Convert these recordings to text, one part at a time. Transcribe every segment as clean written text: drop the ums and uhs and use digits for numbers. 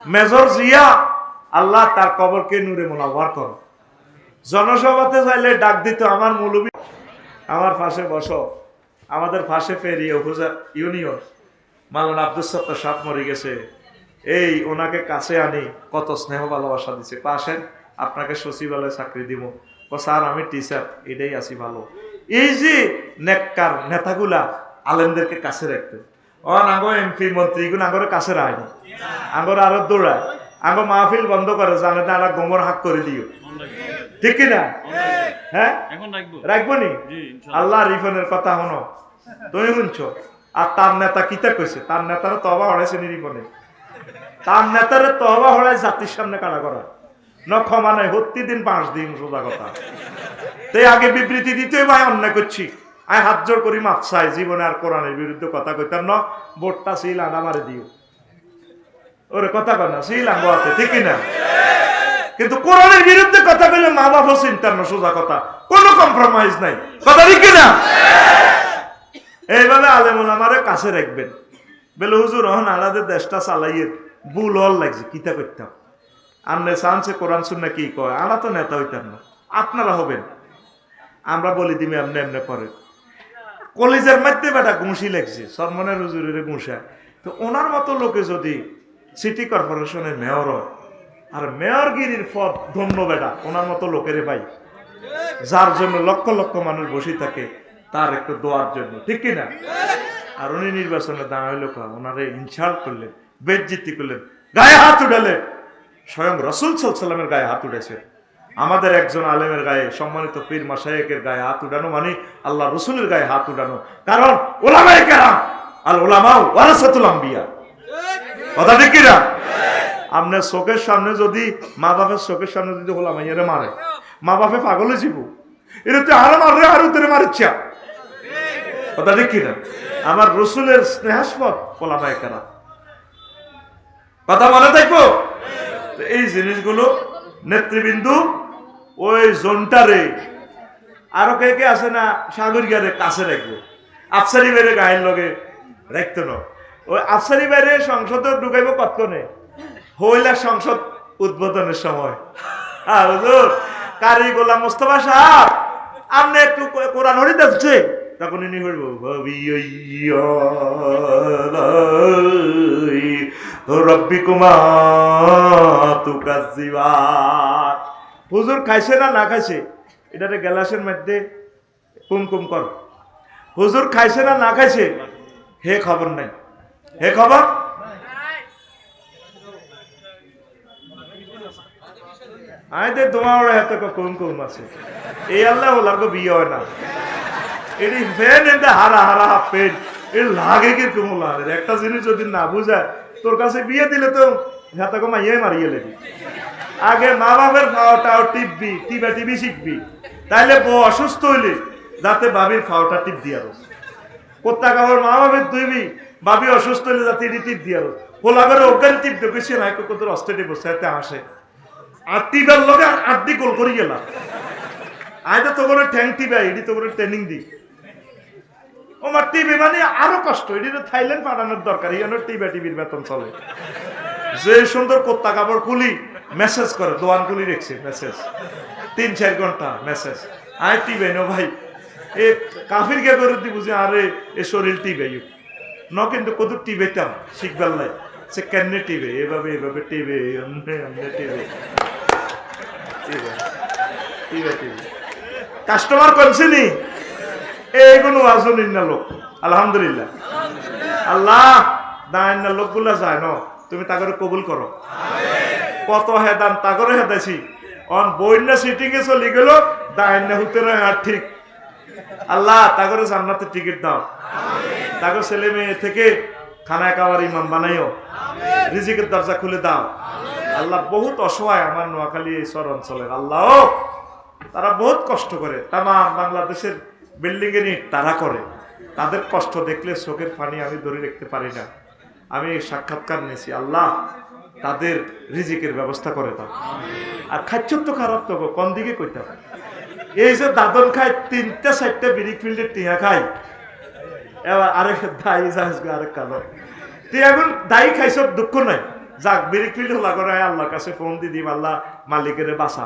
Major Zia আল্লাহ তার কবরকে নূরে মুনাওয়ার করো। জনসভাতে চাইলে ডাক দিত, আমার মৌলবী আমার পাশে বসো। আমাদের পাশে ফেরিয়ে উপজেলা ইউনিয়ন মাওলানা আব্দুল সত্তার সাপ মরে গেছে, এই ওনাকে কাছে আনি কত স্নেহ ভালোবাসা দিছে। পাশেন আপনাকে সচিবালয়ে চাকরি দিব, স্যার আমি টিচার, এটাই আছি ভালো। এই যে নেককার নেতাগুলা আলেমদেরকে কাছে রাখতে, আগো এমপি মন্ত্রী এগুলো আগরে কাছে রাখে, আগর আরো দৌড়ায়, আগো মাহফিল বন্ধ করে, জানে না আর গোমর হাক করে দিও, ঠিক কিনা? হ্যাঁ রাখবো নি। আল্লাহ রিফনের কথা হনো, তুমি শুনছো। আর তার নেতা কিতা কইছে, তার নেতারা তবা হড়াইছে রিফনে, তার নেতারে তবা হড়াই জাতির সামনে কাড়া করা ন ক্ষমা নাই, হত্যি দিন 5 দিন, সোজা কথা। তাই আগে বিবৃতি দিতেই ভাই অন্যায় করছি, আমি হাত জোর করি মাপ চাই, জীবনে আর কোরআনের বিরুদ্ধে কথা কইতাম না, ভোটটা সিল আনা মারে দিও, ওরে কথা কয় না সিল আঙ্গ আছে, ঠিক কিনা? কিন্তু কোরআনের বিরুদ্ধে কথা কইলে মা বাবা চিন্তার না, সোজা কথা, কোনো কম্প্রোমাইজ নাই, কথা ঠিক কিনা? এইভাবে আলেমুল আমারে কাছে রাখবেন। বেলে হুজুর হন আলাদা দেশটা চালাইয়ে বুল হল লাগছে, কিতা করতাম আমনে চান্সে কোরআন শুননা কি কয়, আমরা তো নেতা হইতাম না, আপনারা হবেন। আমরা বলি দিমি আপনি এমনি করেন। কলেজের মধ্যে বেটা ঘুষি লাগছে, সরমনের হুজুরের ঘুষা, তো ওনার মতো লোকে যদি সিটি কর্পোরেশনের মেয়র হয়, আর মেয়রগিরির পদ ধন্য বেটা ওনার মতো লোকেরে পাই, যার জন্য লক্ষ লক্ষ মানুষ বসে থাকে তার একটু দোয়ার জন্য, ঠিক কিনা? আর উনি নির্বাচনে দাঁড়াইল, ওনারে ইনসাল্ট করলেন, বেজ্জিতি করলেন, গায়ে হাত উঠালেন। স্বয়ং রাসূল সাল্লাল্লাহু আলাইহি ওয়াসাল্লামের গায়ে হাত উঠেছে। আমাদের একজন আলেমের গায়ে, সম্মানিত পীর মাশায়েখের গায়ে হাত উঠানো মানে আল্লাহ রসুলের গায়ে হাত উঠানো। কারণ উলামায়ে কেরাম আল উলামাউ ওয়ারাসাতুল আম্বিয়া, কথা ঠিক কিনা? আপনার চোখের সামনে যদি, মা বাপের চোখের সামনে যদি উলামাইয়ারে মারে, মা বাপে পাগল হয়ে যাব, এটা তো আরো মারলে আরো তোরে মারিচ্ছা, কথা ঠিক কিনা? আমার রসুলের স্নেহাস্পদ উলামায়ে কেরাম, কথা মনে থাকবো। এই জিনিসগুলো নেতৃবৃন্দু ওই জোনটারে আরো কে কে আছে না সাগরিকারে কাছে রাখবো, আফসারি বাইরে গায়ের লগে রাখতো না। ওই আফসারি বাইরে সংসদে ঢুকাইব কতক্ষণে, হইলা সংসদ উদ্বোধনের সময়। হ্যাঁ হুজুর, কারি গোলাম মোস্তফা সাহেব আপনি একটু কোরআন হরিতে আসছে, তখন ইনি হইব রব্বিকুমা তুকাজ্জিবান। হুজুর খাইছে না না খাইছে, এটারে গ্লাসের মধ্যে কুমকুম কর। হুজুর খাইছে না না খাইছে, হে খবর নাই, হে খবর। আইতে তোমার হাতে কুমকুম আছে, এই আল্লাহ লাগো বিয়ে হয় না, এটি ফেন এটা হারা হারা পেন এর লাগে কিরকম লাগে। একটা জিনিস যদি না বুঝায়, তোর কাছে বিয়ে দিলে তো হাতে মাইয়ে মারিয়ে লেবি। আগে মা বাপের ফাওয়াটাও টিপবি, টিপা টিপি শিখবি, তাইলে বউ অসুস্থ হইলে যাতে বাবির ফাওয়াটা টিপ দিয়া রস, কোত্তা কাপড় মা বাপের ধুইবি, বাবি অসুস্থ হইলে যাতে এটি টিপ দিয়া রস। হোলা করে অজ্ঞান টিপ দেখেছি না, কত অস্ট্রেটে বসে হাতে আসে, আর টিপার লগে আড্ডি গোল করি গেলাম। আয়তা তো করে ঠ্যাং টিপা, এটি তো করে ট্রেনিং দি। ও আমার টিভি মানে আরো কষ্ট, এটি তো থাইল্যান্ড পাঠানোর দরকার, এই টিভা টিভির বেতন চলে। যে সুন্দর কোত্তা কাপড় কুলি মেসেজ করে, দোয়ান কুলি রেখছে মেসেজ, 3-4 ঘন্টা মেসেজ। আয় টিভে নো ভাই, এ কাফির কে করে দি বুঝি, আরে এ শরীর টিভে ন, কিন্তু কত টিভেতাম শিখবার লাই, সে কেমনে টিভে, এভাবে এভাবে টিভে, টিভে টিভে টিভে কাস্টমার কমছেনি, এইগুলো আসুন না লোক। আলহামদুলিল্লাহ, আল্লাহ দান লোকগুলা যায় ন, তুমি তাগরে কবুল করো। কত হেদান তাগরে হেদাইছি, অন বইনা সিটিং এ চলে গেল, দান হুতে আর ঠিক। আল্লাহ তাগরে জান্নাতে টিকিট দাও, তাগর ছেলে মেয়ে থেকে খানায় খাওয়ার ইমাম বানাইও, রিজিকের দরজা খুলে দাও। আল্লাহ বহুত অসহায় আমার নোয়াখালী এই শহর অঞ্চলের, আল্লাহ তারা বহুত কষ্ট করে, তামাম বাংলাদেশের বিল্ডিং এর ইট তারা করে, তাদের কষ্ট দেখলে চোখের পানি আমি ধরে রাখতে পারি না। আমি সাক্ষাৎকার নিয়েছি, আল্লাহ তাদের রিজিকের ব্যবস্থা করে দাও। আর খাচ্ছ তো খারাপ তো কোন দিকে কইতে, এই যে দাদন খায় 3-4টা বিড়ি ফিল্ডে টিয়া খাই, এবার আরেক দায়ী আরেক কালো তুই এখন দায়ী খাইছ, দুঃখ নাই, যাক ব্রিক ফিল্ড হলা করে আল্লাহর কাছে ফোন দি দিম, আল্লাহ মালিকের বাসা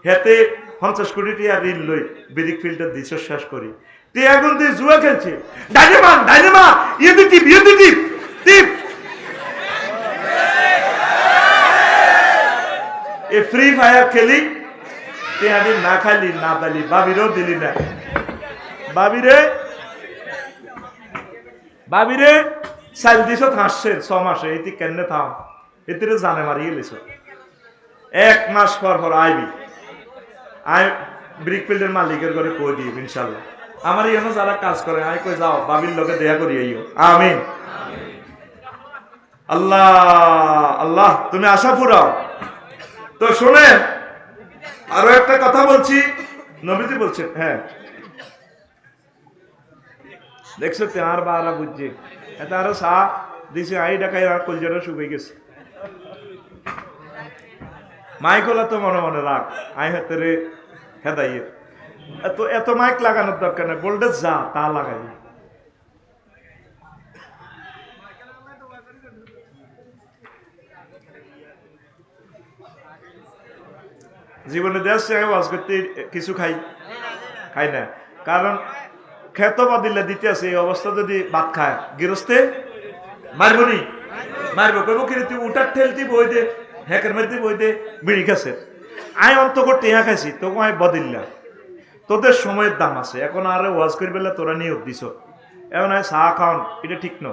হেতে 50 কোটি টিয়া ঋণ লই ব্রিক ফিল্ডের দিছ শেষ করি। টিয়া এখন তুই জুয়া খেলছে, ডাইনেমা ইয়ে দি টিপ টিপ এ ফ্রি ফায়ার খেলি, টিয়া দিন না খাইলি না দালি, বাবিরেও দিলি না। বাবিরে চাল দিছ হাসছে 6 মাসে, এটি কেনে থাম এতে জানে মারিয়ে লিছ। 1 মাস পর আইবি, আই ব্রিক ফিল্ডের মালিকের ঘরে কই দিই ইনশাল্লাহ। আমার এখানে যারা কাজ করে আই কই যাও বাবির লোকে দেয়া করি আইও। আমিন। আল্লাহ আল্লাহ তুমি আশা ফুরাও। তো শোনেন আরো একটা কথা বলছি, নবীজি বলছেন, হ্যাঁ দেখছো আর বারা বুঝছে এটা আরো চা দিছে আই ডাকাই আর কলজাটা শুকিয়ে গেছে। মাইকলা তো মনে মনে রাখ আই হাতে রে হেদাইয়ে এত মাইক লাগানোর দরকার নেই, ভোল্টেজ যা তা লাগাই। জীবনে দেশ ওয়াজ করতে কিছু খাই না, কারণ খেত বাদিলে দিতে আছে এই অবস্থা যদি ভাত খায় গৃহস্থে মারবনি মারবো কইব কি তুই উঠার ঠেলতি বই দে হ্যাকের মারতে বই দে বিড়ি খাচ্ছে। আই অন্তক টেহা খাইছি তোকে আমি বদিল্লা, তোদের সময়ের দাম আছে, এখন আর ওয়াজ করি বেলা তোরা নিয়োগ দিছ, এখন আয় চা খাওয়ান এটা ঠিক ন।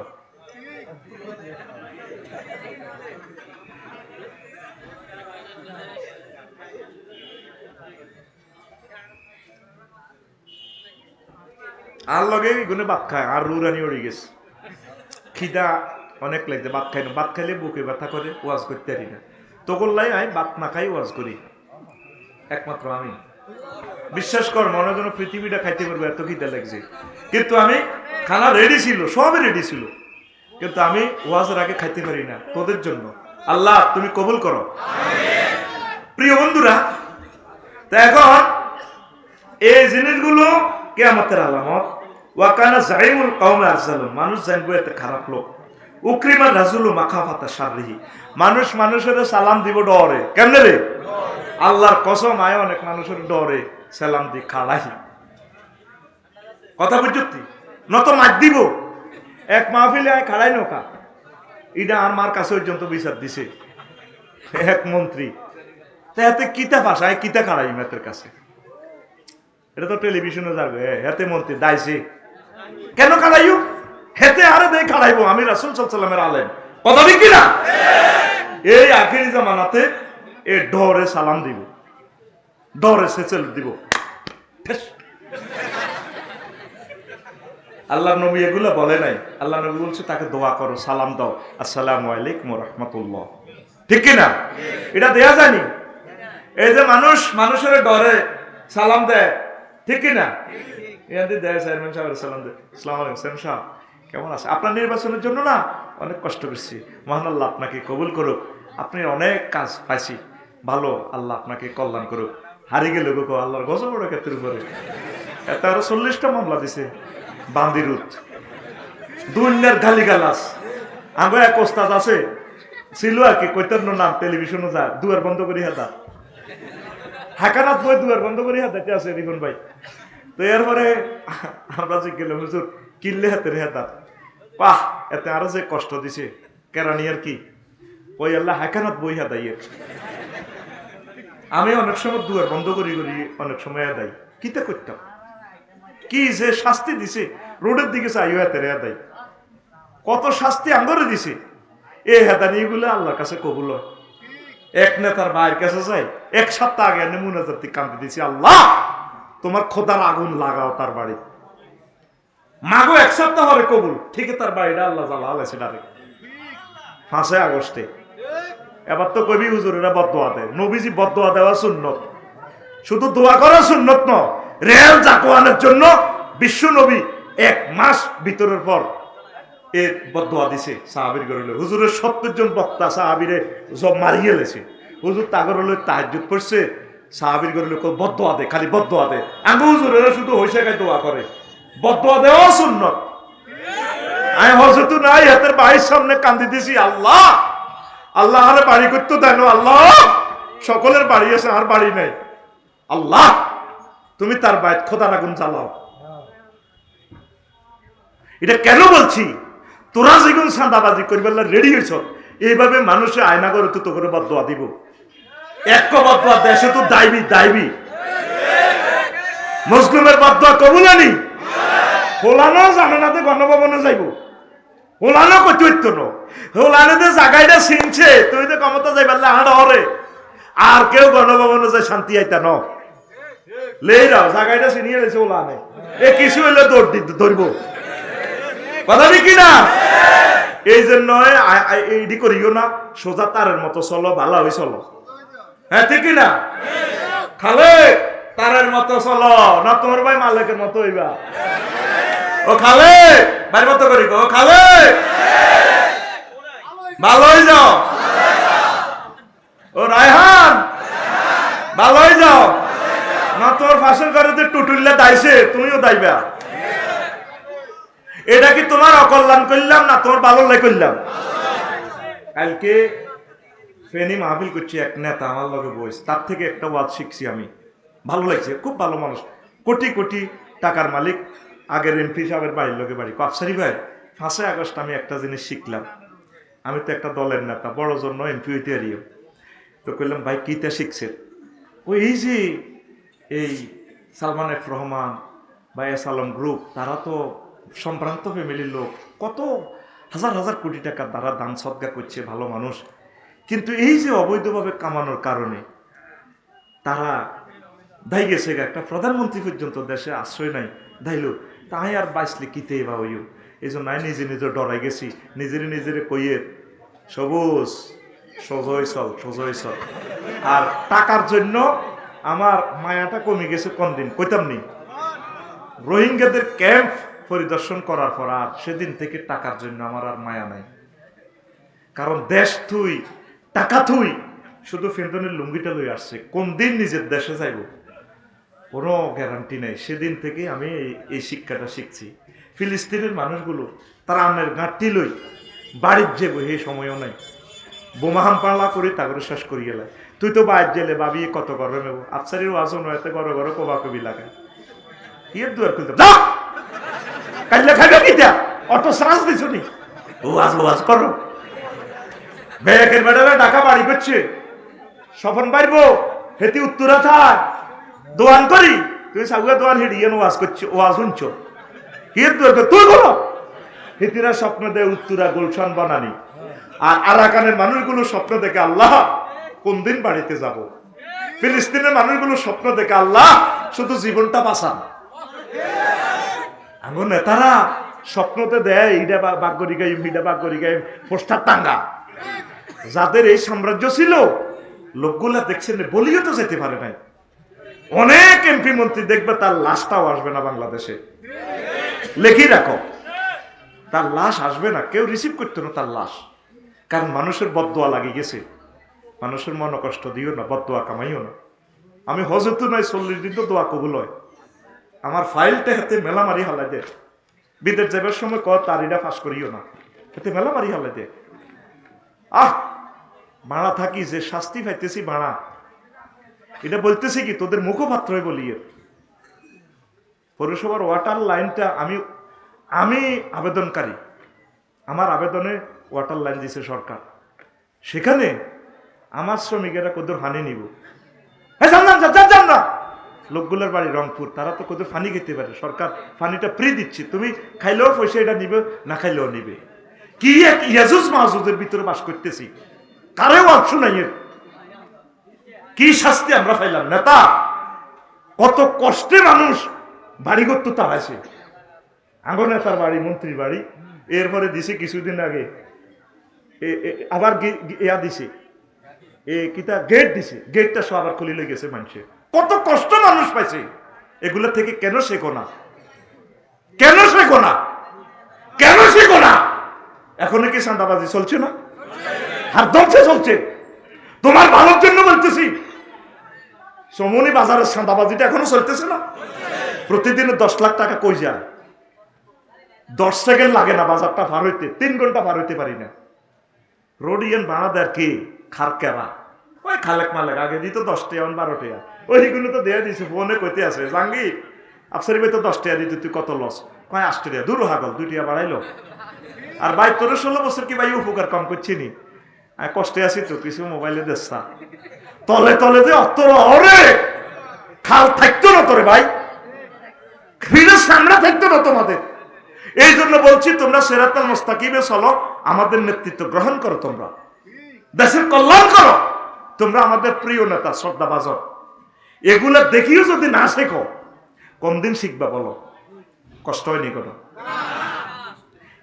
আর লগে গুনে ভাত খায় আর রুরানি উড়ে গেছে, খিদা অনেক লাগছে, ভাত খাই না, ভাত খাইলে বুকে ব্যথা করে ওয়াজ করতে পারি না। তো করলাই আমি ভাত না খাই ওয়াজ করি একমাত্র আমি। বিশ্বাস কর মনে যেন পৃথিবীটা খাইতে পারবো এত খিদা লাগছে, কিন্তু আমি খানা রেডি ছিল, সবই রেডি ছিল, কিন্তু আমি ওয়াজের আগে খাইতে পারি না তোদের জন্য। আল্লাহ তুমি কবুল করো। প্রিয় বন্ধুরা, তা এখন এই জিনিসগুলো কিয়ামতের আলামত। ওয়াকানা জাইমুল কওমে আরসালুন, মানুষ জানবো এত খারাপ লোক। উকরিমা রাজুলু মাখাফাতা শাররিহি, মানুষ মানুষের সালাম দিব ডরে, কেমনে রে? আল্লাহর কসম আয় অনেক মানুষের ডরে সালাম দি খাড়াই কথা বুঝতি নত মার দিব। এক মাহফিলে আয় খাড়াই নৌকা এটা আমার কাছে পর্যন্ত বিচার দিছে এক মন্ত্রী, তাতে কিতা ভাষায় কিতা খাড়াই মেতের কাছে, এটা তো টেলিভিশনে যাবে, হেতে মন্ত্রী দাইছে কেন খাড়াইও, হেতে আরে দেই খাড়াইবো, আমি রাসূল সাল্লাল্লাহু আলাইহি ওয়াসাল্লামের আলেম, কথা ঠিক না? এই আখিরি জামানাতে এ ডরে সালাম দিব, ডরে সেচেল দিব। আল্লাহ নবী এগুলো বলে নাই, আল্লাহ নবী বলছে তাকে দোয়া করো, সালাম দাও, আসসালামু আলাইকুম ওয়া রাহমাতুল্লাহ, ঠিক কি না? এটা দেয়া জানি। এই যে মানুষ মানুষের ডরে সালাম দেয়, ঠিক কি না? ইয়াদি দেয় চেয়ারম্যান সাহেব সালাম দেয়, আসসালামু আলাইকুম চেয়ারম্যান সাহেব কেমন আছে? আপনার নির্বাচনের জন্য না অনেক কষ্ট করছি, মহান আল্লাহ আপনাকে কবুল করুক, আপনি অনেক কাজ পাইছি, ভালো, আল্লাহ আপনাকে কল্যাণ করুক। হারিয়ে গেল গো আল্লাহর গজব বড় ক্ষেত্রের উপরে, এত আরো 40টা মামলা দিছে বান্দিরুত, দুনিয়ার গালি গালাস। আগে এক ওস্তাদ আছে ছিল আর কি, কইতার নাম টেলিভিশনে যায়, দুয়ার বন্ধ করি হাতা হাকানাত বই দুয়ার বন্ধ করি হাতাতে আছে রিপন ভাই। তো এরপরে আমরা যে গেলাম হুজুর কিনলে হাতের হাতা, পাহ এতে আরো যে কষ্ট দিছে কেরানি আর কি, ওই আল্লাহ হাকানাত বই হাতাইয়ের। আমি অনেক সময় দুয়ার বন্ধ করি অনেক সময় দেয়, কিতা করতাম, কি যে শাস্তি দিছে, রোডের দিকে চাইও হাতের হাতাই, কত শাস্তি আঙ্গরে দিছে। এই হেদানি গুলো আল্লাহর কাছে কবুল হয়। এক নেতার ভাইয়ের কাছে যাই, 1 সপ্তাহ আগে এনে মুনাজাত কান্দে দিছি, আল্লাহ তোমার খোদার আগুন লাগাও তার বাড়ি, মাগো 1 সপ্তাহ হরে কবুল, ঠিক তার বাড়িটা আল্লাহ জ্বালা আলাইছে ডাইরেক্ট 5 আগস্টে। এবার তো কবি হুজুরেরা বদদোয়া দেয়, নবীজি বদদোয়া দেওয়া সুন্নত, শুধু দোয়া করা সুন্নত ন, রেল জাকওয়ানের জন্য বিশ্ব নবী 1 মাস ভিতরের পর এ বদদোয়া দিছে সাহাবীর ঘরে। হুজুরের 70 জন বক্তা সাহাবীরে সব মারিয়ে লেছে, হুজুর তাগর হলো তাহাজ্জুদ পড়ছে, সাহাবীর ঘরে লোক বদদোয়া দে, খালি বদদোয়া দে। আঙ্গু হুজুরেরা শুধু হইসা খাই দোয়া করে, বদদোয়া দেওয়া সুন্নত। আমি হযরত নাই হাতের ভাইয়ের সামনে কান্দি দিছি, আল্লাহ আল্লাহ আরে বাড়ি করতে দেন। আল্লাহ সকলের বাড়ি আছে, আর বাড়ি নাই। আল্লাহ তুমি তার বাইত খোদার আগুন জ্বালাও। এটা কেন বলছি? তোরা যেগুন চাঁদাবাজি করবার রেডি হয়েছ, এইভাবে মানুষের আয়না করে তো করে বদুয়া দিব। এক বদুয়া দেশে তো দাইবি দাইবি। মুসলিমের বদুয়া কবুল আনি হোলানো জানে না তো গণভবনে যাইব। হোলানো কত হোলানো যে জায়গাটা চিনছে তুই তো ক্ষমতা যাইবার হাড়ে আর কেউ গণভবনে যায় শান্তি আইতা ন লেরাও জায়গাটা চিনিয়ে গেছে ওলানে এ কিছু হইলে ধরব কথা কি না? এই জন্য এইটি করিও না, সোজা তারের মতো চলো, ভালো হয়ে চলো। হ্যাঁ ঠিক না? খালে তারের মতো চলো না তোমার ভাই মালিকের মতো হইবা। ও খালে ভাই মতো করি গো, খালে ভালো হয়ে যাও। ও রায়হান ভালো হয়ে যাও না, তোর ফাঁসের ঘরে যে টুটুল্লা দাইছে তুমিও দাইবা। এটা কি তোমার অকল্যাণ করলাম না তোমার ভালো লাই করলাম? কালকে ফেনী মাহফিল করছি, এক নেতা আমার লগে বইস, তার থেকে একটা ওয়াজ শিখছি আমি, ভালো লাগছে, খুব ভালো মানুষ, কোটি কোটি টাকার মালিক, আগের এমপি সাহেবের বাড়ির লোকে বাড়ি। আফসারি ভাই 5 আগস্ট আমি একটা জিনিস শিখলাম, আমি তো একটা দলের নেতা, বড় জন্য এমপি হইতে হারিও, তো কইলাম ভাই কিটা শিখছেন? ওই এই যে এই সালমান এফ রহমান বা এস আলম গ্রুপ, তারা তো সম্ভ্রান্ত ফ্যামিলির লোক, কত হাজার হাজার কোটি টাকা তারা দান সদকা করছে, ভালো মানুষ, কিন্তু এই যে অবৈধভাবে কামানোর কারণে তারা দায় গেছে, একটা প্রধানমন্ত্রী পর্যন্ত দেশে আশ্রয় নাই দাইল, তাই আর বাঁচলে কিতে বা হইও। এই জন্য নিজে নিজে ডরাই গেছি, নিজেরে কইয়ে সবুজ সজয় চল। আর টাকার জন্য আমার মায়াটা কমে গেছে কোন দিন কইতাম নি, রোহিঙ্গাদের ক্যাম্প পরিদর্শন করার পর আর সেদিন থেকে টাকার জন্য আমার আর মায়া নাই। কারণ দেশ থুই টাকা থুই শুধু ফেন্দনের লুঙ্গিটা লই আসছে, কোন দিন নিজের দেশে যাইব কোনো গ্যারান্টি নেই। সেদিন থেকে আমি এই শিক্ষাটা শিখছি। ফিলিস্তিনের মানুষগুলো তারা আমের গাঁটটি লই বাড়ির যে বই এই সময়ও নাই, বোমাহাম পাল্লা করি তাগরে শেষ করি গেলে, তুই তো বাইর জেলে ভাবি কত করবে নেব। আফসারির ওয়াজও নয়, ঘরে ঘরে কবা কবি লাগায় ইয়ের দুয়ার খুলতে কাইলে খাইবে কিটা অটো সাজ দিছ নি ওয়াজ করো। ব্যাকের বেড়ালে ঢাকা বাড়ি করছে, স্বপন পারবো হেতি উত্তরা থাক দোয়ান করি, তুই সাগুয়া দোয়ান হেডিয়ে ওয়াজ করছো, ওয়াজ শুনছো হিয়ের দুয়ার তুই বলো। হেতিরা স্বপ্ন দেয় উত্তরা গুলশান বানানি, আর আরাকানের মানুষগুলো স্বপ্ন দেখে আল্লাহ কোন দিন বাড়িতে যাব। ফিলিস্তিনের মানুষগুলো স্বপ্ন দেখে আল্লাহ শুধু জীবনটা বাঁচান। আমার নেতারা স্বপ্নতে দেয় ইডা বাগ্যরি গাই মিডা বাগ্যরি গাই পোস্টার টাঙ্গা। যাদের এই সাম্রাজ্য ছিল লোকগুলা দেখছেন বলিও তো যেতে পারে নাই। অনেক এমপি মন্ত্রী দেখবে তার লাশটাও আসবে না বাংলাদেশে, লেখি রাখো তার লাশ আসবে না, কেউ রিসিভ করতো না তার লাশ, কারণ মানুষের বদদোয়া লাগিয়ে গেছে। মানুষের মন কষ্ট দিও না, বদদোয়া কামাইও না। আমি হজরত নয় 40 দিন তো দোয়া কবুল হয়। আমার ফাইলটা হাতে মেলা মারি হালাই দে, বিদেশ যাবার সময় তারিটা ফাঁস করিও না, হাতে মেলা মারি হালাই দে। ভাড়া থাকি যে শাস্তি পাইতেছি ভাড়া, এটা বলতেছি কি তোদের মুখপাত্র বলিয়ে। পৌরসভার ওয়াটার লাইনটা আমি আবেদনকারী, আমার আবেদনে ওয়াটার লাইন দিছে সরকার, সেখানে আমার শ্রমিকেরা কত ফানি নিব, যান না। লোকগুলোর বাড়ি রংপুর, তারা তো কত ফানি খেতে পারে, সরকার ফানিটা ফ্রি দিচ্ছে, তুমি খাইলেও পয়সা এটা নিবে, না খাইলেও নিবে। কি এক ইয়াজুজ মাহুজের ভিতরে বাস করতেছি, কারেও অপশন নাই। কি শাস্তি আমরা পাইলাম? নেতা কত কষ্টে মানুষ বাড়ি করতো তাড়াইছে, আঙ্গ নেতার বাড়ি, মন্ত্রীর বাড়ি, এরপরে দিছে কিছুদিন আগে আবার ইয়া দিছে, কিতা গেট দিছে, গেটটা সব আবার খুলে গেছে মানুষের। কত কষ্ট মানুষ পাইছে, এগুলো থেকে কেন শেখো না? কেন শেখো না? কেন শেখো না? এখন কি চাঁদাবাজি চলছে না? হার দমছে চলছে। তোমার ভালোর জন্য বলতেছি, সমনি বাজারের চাঁদাবাজিটা এখনো চলতেছে না। প্রতিদিন 10 লাখ টাকা কই যায়? 10 সেকেন্ড লাগে না বাজারটা পার হইতে, 3 ঘন্টা পার হইতে পারি না। রোডিয়ান বানাদার কি খারকেরা ওই খালেক মালেক আগে দিত 10 টাকা 12 টাকা ওইগুলো তো দেয়া দিছে ফোনে কইতে আছে জাঙ্গি আফসারি ভাই তো 10 টাকা দিত তুই কত লস কয় 8 টাকা দূর হাগল 2 টাকা বাড়াইলো আর ভাই তোর 16 বছর কি ভাই উপকার কম করছি নি কষ্টে আছি তো কিছু মোবাইলে দেশা তলে তলে যে অত অরে খাল থাকতো না তোরে ভাই ফিরের সামনে থাকতো না তোমাদের এই জন্য বলছি তোমরা সিরাতাল মুস্তাকিমে চলো আমাদের নেতৃত্ব গ্রহণ করো তোমরা দেশের কল্যাণ করো তোমরা আমাদের প্রিয় নেতা শ্রদ্ধাভাজন এগুলা দেখিও যদি না শেখো কোন দিন শিখবা বলো কষ্ট হয়নি কোনো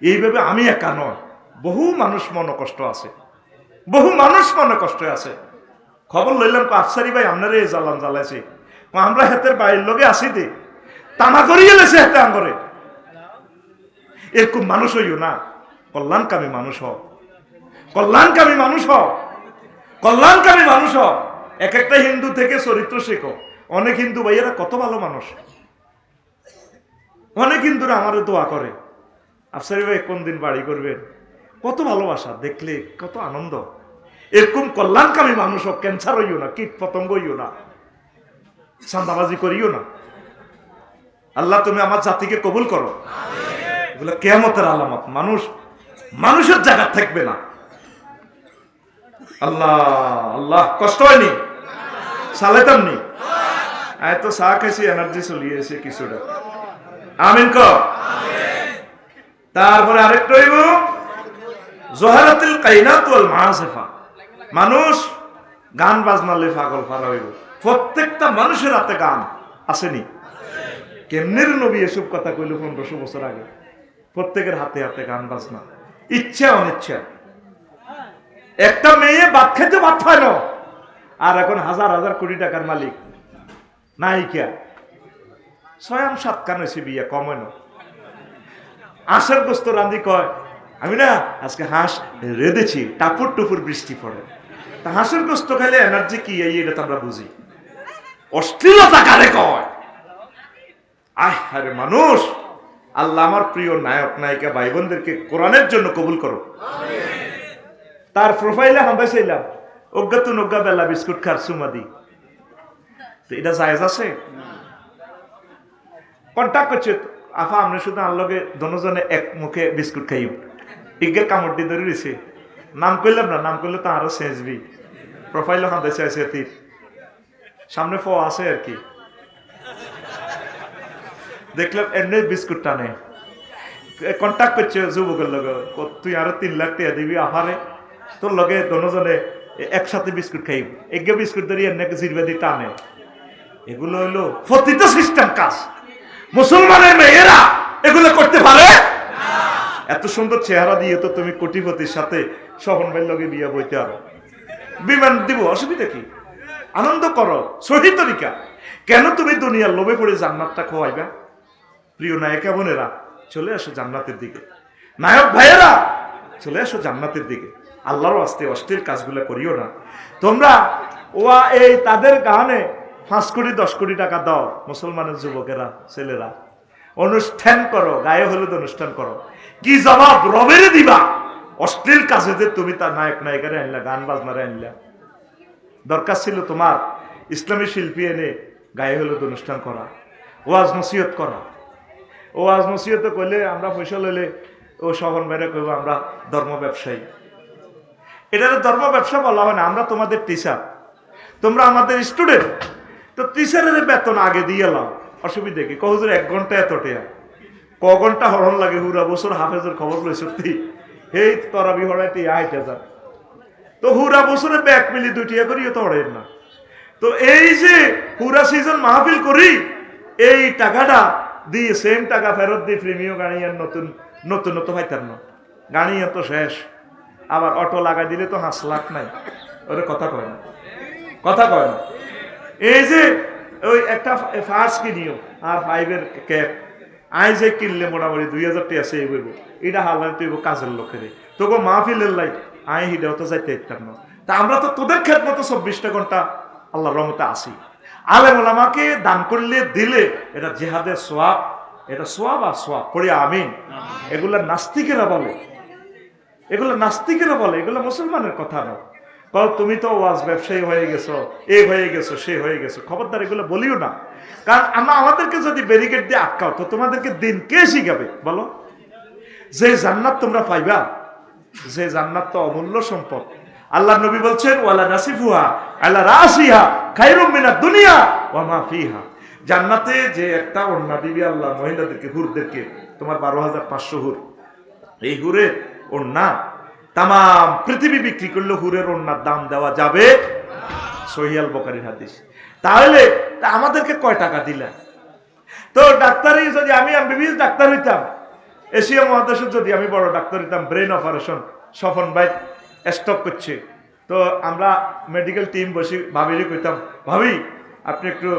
এইভাবে আমি একা নয় বহু মানুষ মনে কষ্ট আছে বহু মানুষ মনে কষ্ট আছে খবর লইলাম আফসারি ভাই আপনারা এই জ্বালান জ্বালাইছে আমরা হেতের বাইরের লোকে আসি দে তামা করিয়ে লেছে হেতে আঙ্গরে এরকম মানুষ হইও না কল্যাণকামী মানুষ হ কল্যাণকামী মানুষ হ কল্যাণকামী মানুষ হ এক একটা হিন্দু থেকে চরিত্র শেখো অনেক হিন্দু ভাইয়েরা কত ভালো মানুষ অনেক হিন্দুরা আমারও দোয়া করে আফসারি ভাই কোন দিন বাড়ি করবেন কত ভালোবাসা দেখলে কত আনন্দ এরকম কল্যাণকামী মানুষ হোক ক্যান্সার হইও না কীট পতঙ্গ হইও না চাঁদাবাজি করিও না আল্লাহ তুমি আমার জাতিকে কবুল করো এগুলো কিয়ামতের আলামত মানুষ মানুষের জায়গা থাকবে না আল্লাহ আল্লাহ কষ্ট হয়নি সালেতামনি এত চা খাইছি এনার্জি চলিয়েছে কিছুটা আমিন ক তারপরে আরেকটা হইব জোহারাতুল কাইনাত ওয়াল মাআসিফা মানুষ গান বাজনালে পাগল পারা হইব প্রত্যেকটা মানুষের হাতে গান আসেনি কেমনের নবী এসব কথা কইল 1500 বছর আগে প্রত্যেকের হাতে হাতে গান বাজনা ইচ্ছা অনিচ্ছা একটা মেয়ে ভাত খেতে ভাত পায় না আর এখন হাজার হাজার কোটি টাকার মালিক নায়িকা 6-7 কান হয়েছে বিয়া কম হয় না আশের গোস্ত রান্ধি কয় আমি না আজকে হাঁস রেঁধেছি টাপুর টুপুর বৃষ্টি পড়ে তা হাঁসের গোস্ত খাইলে এনার্জি কি এটা তো আমরা বুঝি অশ্লীলতা কারে কয় আরে মানুষ আল্লাহ আমার প্রিয় নায়ক নায়িকা ভাই বোনদেরকে কোরআনের জন্য কবুল করো তার প্রোফাইলে আমরা চাইলাম অজ্ঞাতুন অজ্ঞা বেলা বিস্কুট খার সুমাদি তো এটা জায়েজ আছে কন্ট্যাক্ট করছে আফা আমরা শুধু আল্লাহকে দনজনে এক মুখে বিস্কুট খাইও ইগের কামড় দিয়ে ধরে রয়েছে নাম করলাম না নাম করলে তো আরো সেজবি প্রোফাইল হাতে চাইছে তীর সামনে ফ আছে আর কি দেখলাম এমনি বিস্কুট টানে কন্ট্যাক্ট করছে যুবকের লগে তুই আরো 3 লাখ টাকা দিবি আফারে তোর লগে দনজনে একসাথে বিস্কুট খাইব এগে বিস্কুট ধরি এমনি জিরবাদি টানে এগুলো হইলো ফতিত সিস্টেম কাজ মুসলমানের মেয়েরা এগুলো করতে পারে এত সুন্দর চেহারা দিয়ে তো তুমি কোটিপতির সাথে স্বপন ভাইয়ের লগে বিয়ে বইতে আরো বিমান দিব অসুবিধা কি আনন্দ করো সহি তরিকা কেন তুমি দুনিয়ার লোভে পড়ে জান্নাতটা খোয়াইবা প্রিয় নায়িকা বোনেরা চলে আসো জান্নাতের দিকে নায়ক ভাইয়েরা চলে আসো জান্নাতের দিকে আল্লাহর আস্তে অশ্লীল কাজগুলো করিও না তোমরা ওয়া এই তাদের গানে 5 কোটি 10 কোটি টাকা দাও মুসলমানের যুবকেরা ছেলেরা অনুষ্ঠান করো গায়ে হলুদ অনুষ্ঠান করো কি জবাব রবের দিবা অশ্লীল কাজে যে তুমি তার নায়ক নায়িকারে আনলা গান বাজনারে আনলা দরকার ছিল তোমার ইসলামী শিল্পী এনে গায়ে হলুদ অনুষ্ঠান করা ওয়াজ নসিহত করা ওয়াজ নসিহত করলে আমরা পয়সা লইলে ও শহর মেরে কইব আমরা ধর্ম ব্যবসায়ী এটা ধর্ম ব্যবসা বলা হয় না আমরা তোমাদের টিচার তোমরা আমাদের স্টুডেন্ট তো টিচারের বেতন আগে দিয়ে লাও অসুবিধা কি কহুজুর 1 ঘন্টা এত টাকা ক ঘন্টা হরণ লাগে হুরা বছর হাফেজের খবর লই সত্যি এই তরাবি হড়াইতে 8000 তো হুরা বছরে ব্যাগ মিলি 2 টাকা করিও তো হড়েন না তো এই যে হুরা সিজন মাহফিল করি এই টাকাটা দিয়ে সেম টাকা ফেরত দিয়ে প্রিমিয় গাড়ি আর নতুন নতুন নতুন পাইতাম না গাড়ি এত শেষ আবার অটো লাগাই দিলে তো 5 লাখ নাই ওরে কথা কয় না কথা কয় না এই যে ওই একটা ফার্স কিনিও আর 5 এর ক্যাপ আই যে কিনলে মোটামুটি 2000 টাকা সেভ হইব এটা হালার তুইব কাজের লোকের তোকে মাহফিলের লাই আই হিডেও তো যাইতে ইচ্ছাম না তা আমরা তো তোদের ক্ষেত মতো 24টা ঘন্টা আল্লাহর রহমতে আসি আলেম ওলামাকে দান করলে দিলে এটা জিহাদের সোয়াব এটা সোয়াব আর সোয়াব পড়ে আমিন এগুলা নাস্তিকেরা বলে এগুলো নাস্তিকেরা বলে, এগুলো মুসলমানের কথা না। তুমি তো ওয়াজ ব্যবসায়ী হয়ে গেছো, এ হয়ে গেছো, সে হয়ে গেছো, খবরদার এগুলো বলিও না। কারণ আমাদেরকে যদি ব্যারিকেড দিয়ে আটকাও তো তোমাদেরকে দিন কে শিখাবে বলো? যে জান্নাত তোমরা পাইবা, যে জান্নাত তো অমূল্য সম্পদ। আল্লাহ নবী বলছেন ওয়ালা নাসিফুহা আলা রাসিহা খায়রুম মিনাদ দুনিয়া ওয়া মা ফিহা। জান্নাতে যে একটা ওড়না দিবে আল্লাহ মহিলাদেরকে, হুরদেরকে, তোমার 12,500 হুর, এই হুরের ওড়না তাম পৃথিবী বিক্রি করলে হুরের ওড়নার দাম দেওয়া যাবে। সহিহ আল বুখারীর হাদিস। তাহলে আমাদেরকে কয় টাকা দিলা? তো ডাক্তারি যদি আমি এমবিবিএস ডাক্তার হইতাম, এশিয়া মহাদেশে যদি আমি বড় ডাক্তার হইতাম, ব্রেন অপারেশন, স্বপন ভাই স্টক করছে, তো আমরা মেডিকেল টিম বসে ভাবিরে কইতাম, ভাবি আপনি একটু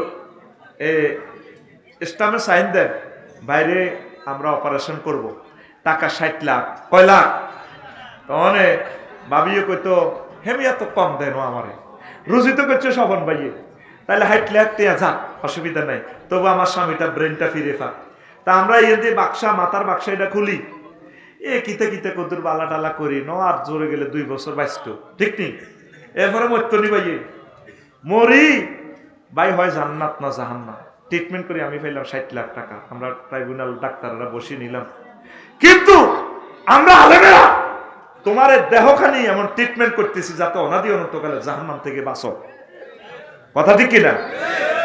স্টামে সাইন দেন, বাইরে আমরা অপারেশন করব, টাকা 60 লাখ। কয় লাখ? তখন ভাবিও কইতো হেমিয়া তো কম দেন আমারে, রুজি তো করছে স্বপন ভাইয়ে, তাহলে 60 লাখ টিয়া যা, অসুবিধা নাই, তবু আমার স্বামীটা ব্রেনটা ফিরে পাক। তা আমরা দিয়ে বাক্সা, মাথার বাক্সা এটা খুলি, কিতে কিতে কদুর বালা টালা করি ন, আর জোরে গেলে 2 বছর বাঁচত, ঠিক নেই? এরপরে মরতনি ভাইয়ে মরি ভাই, হয় জান্নাত না জাহান্নাম। ট্রিটমেন্ট করি আমি পাইলাম 60 লাখ টাকা, আমরা ট্রাইব্যুনাল ডাক্তাররা বসিয়ে নিলাম। কিন্তু আমরা আলেমেরা তোমার দেহখানি এমন ট্রিটমেন্ট করতেছি যাতে অনাদি অনন্তকালে জাহান্নাম থেকে বাঁচো। কথা ঠিক কিনা?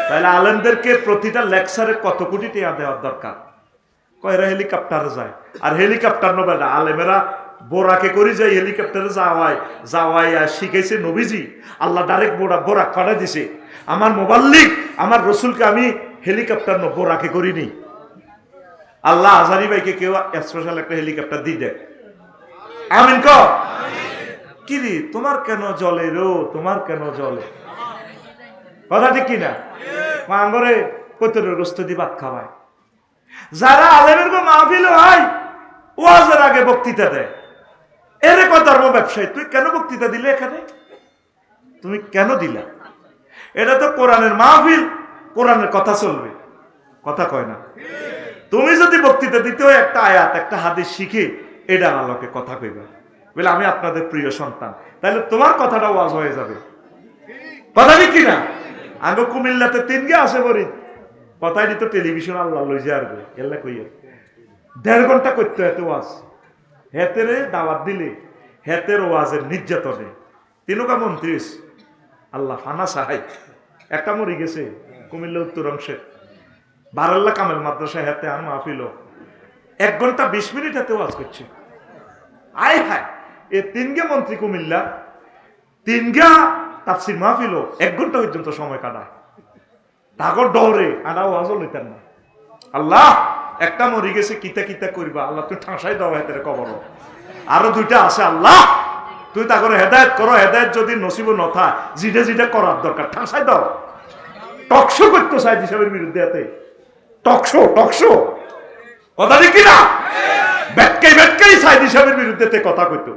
তাহলে আলেমদেরকে প্রতিটা লেকচারে কত কোটি টাকা দেওয়ার দরকার? কয়রা হেলিকপ্টারে যায়, আর হেলিকপ্টার নবে না, আলেমেরা বোরাকে করি যায় হেলিকপ্টারে যাওয়াই শিখাইছে নবীজি। আল্লাহ ডাইরেক্ট বোরাক ফাটাই দিছে। আমার মোবাল্লিক, আমার রসুলকে আমি হেলিকপ্টার বোরাকে করিনি। আল্লাহ আজারি ভাইকে কেউ স্পেশাল একটা হেলিকপ্টার দিয়ে দেয়। আমিন ক কিরি, তোমার কেন জলে রো, তোমার কেন জলে? কথা ঠিক কিনা? মাঙ্গরে কত রস্ত দি ভাত খাওয়ায়। যারা আলেমের মাহফিল হয় ওয়াজের আগে বক্তৃতা দেয়, এর ধর্ম ব্যবসায়ী, তুই কেন বক্তৃতা দিলে এখানে? তুমি কেন দিলা? এটা তো কোরআনের মাহফিল, কোরআনের কথা চলবে, কথা কয় না। তুমি যদি বক্তৃতা দিতে হয় একটা আয়াত, একটা হাদিস শিখে এটার আলোকে কথা কইবা, বলে আমি আপনাদের প্রিয় সন্তান, তাহলে তোমার কথাটা ওয়াজ হয়ে যাবে। কথা ঠিক কিনা? আগে কুমিল্লাতে 3 গে আছে বলি, কথাই দিত টেলিভিশন আল্লাহ লই যে আর এল্লা কইয়া 1.5 ঘন্টা করতে এত ওয়াজ। হেতের দাওয়াত দিলে হেতের ওয়াজের নির্যাতনে 3টা মন্ত্রী আল্লাহ ফানা সাহাই, একটা মরি গেছে কুমিল্লা উত্তর অংশে বারাল্লা কামেল মাদ্রাসায়, হেতে আর মাহফিল 1 ঘন্টা 20 মিনিট হেতে ওয়াজ করছে। আয় হায়, এ 3 গে মন্ত্রী কুমিল্লা, 3 গা তাফসির মাহফিল 1 ঘন্টা পর্যন্ত সময় কাটায়। তাগর ডরে আনা ওয়াজও লইতেন না। আল্লাহ একটা মরি গেছে, কিতা কিতা করবা আল্লাহ, তুই ঠাঁসাই দাও হেতের কবর। আরো 2টা আছে, আল্লাহ তুই তাকে হেদায়েত করো, হেদায়েত যদি নসিব নথা জিডে জিডে করার দরকার, ঠাঁসাই দাও। টকশো করতো সাইদ হিসাবের বিরুদ্ধে, এতে টকশো কথা দেখি না, বেটকাই সাইদ হিসাবের বিরুদ্ধে কথা কইতো।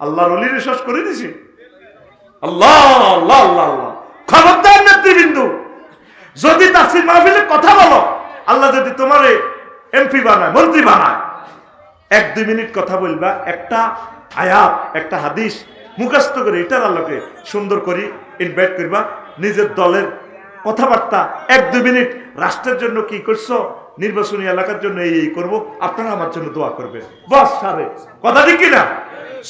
আল্লাহর ওলির বিশ্বাস করে দিছি। আল্লাহ আল্লাহ আল্লাহ আল্লাহ। খবরদার নেতৃবৃন্দ, যদি তাফসীর মাহফিলে কথা বলো, আল্লাহ যদি তোমারে এমপি বানায়, মন্ত্রী বানায়, 1-2 মিনিট কথা বলবা, একটা আয়াত, একটা হাদিস মুখস্থ করে এটার আলোকে সুন্দর করে ইনভাইট করবা। নিজের দলের কথাবার্তা 1-2 মিনিট, রাষ্ট্রের জন্য কি করছো, নির্বাচনী এলাকার জন্য এই করব, আপনারা আমার জন্য দোয়া করবেন, বস সারে। কথা ঠিক কিনা?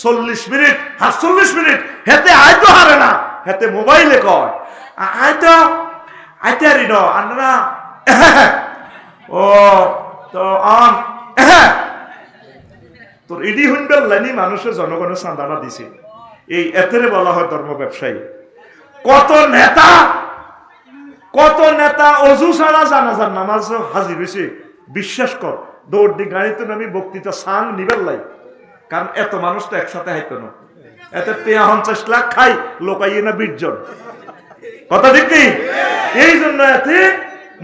40 মিনিট 48 মিনিট হেতে আয়তো হারে না, হেতে মোবাইলে কয় আয়তো আইতারি ন আন্না ও তো অন তোর ইডি হুন্ডার লাইনি মানুষের জনগণের চাঁদানা দিছে। এই এতেরে বলা হয় ধর্ম ব্যবসায়ী। কত নেতা অজু ছাড়া জানাজার নামাজ হাজির হয়েছে, বিশ্বাস কর দৌড় দি গাড়িতে নামি বক্তৃতা সাং নিবেল লাই, কারণ এত মানুষ তো একসাথে হাইতো না, এতে 50 লাখ খাই লোকাইয়ে না 20 জন। কথা ঠিক নেই? এই জন্য এতে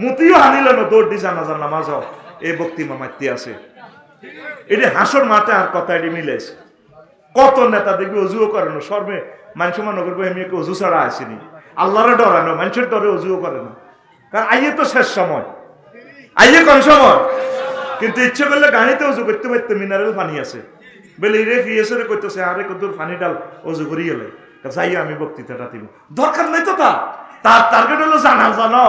মুতিও হানিল না, দৌড় দি জানাজার নামাজ এই বক্তৃতা মাইতে আছে। এটি হাসর মাঠে আর কথা এটি মিলেছে। কত নেতা দেখবি অজুও করে না, সর্বে মানুষ মনে করবো এমনি অজু ছাড়া আসেনি, আল্লাহরে ডরানো, মানুষের ডরে অজুও করে না, কারণ আইয়ে তো শেষ সময়, আইয়ে কোন সময়, কিন্তু ইচ্ছে করলে গাড়িতে অজু করতে পারতো, মিনারেল পানি আছে, বলে রে ফিয়েসরে কইতেছে আরে কতদূর পানি ডাল অজু করি গেলে যাই আমি বক্তৃতাটা দিব দরকার নাই তো তার টার্গেট হলো জানা জানো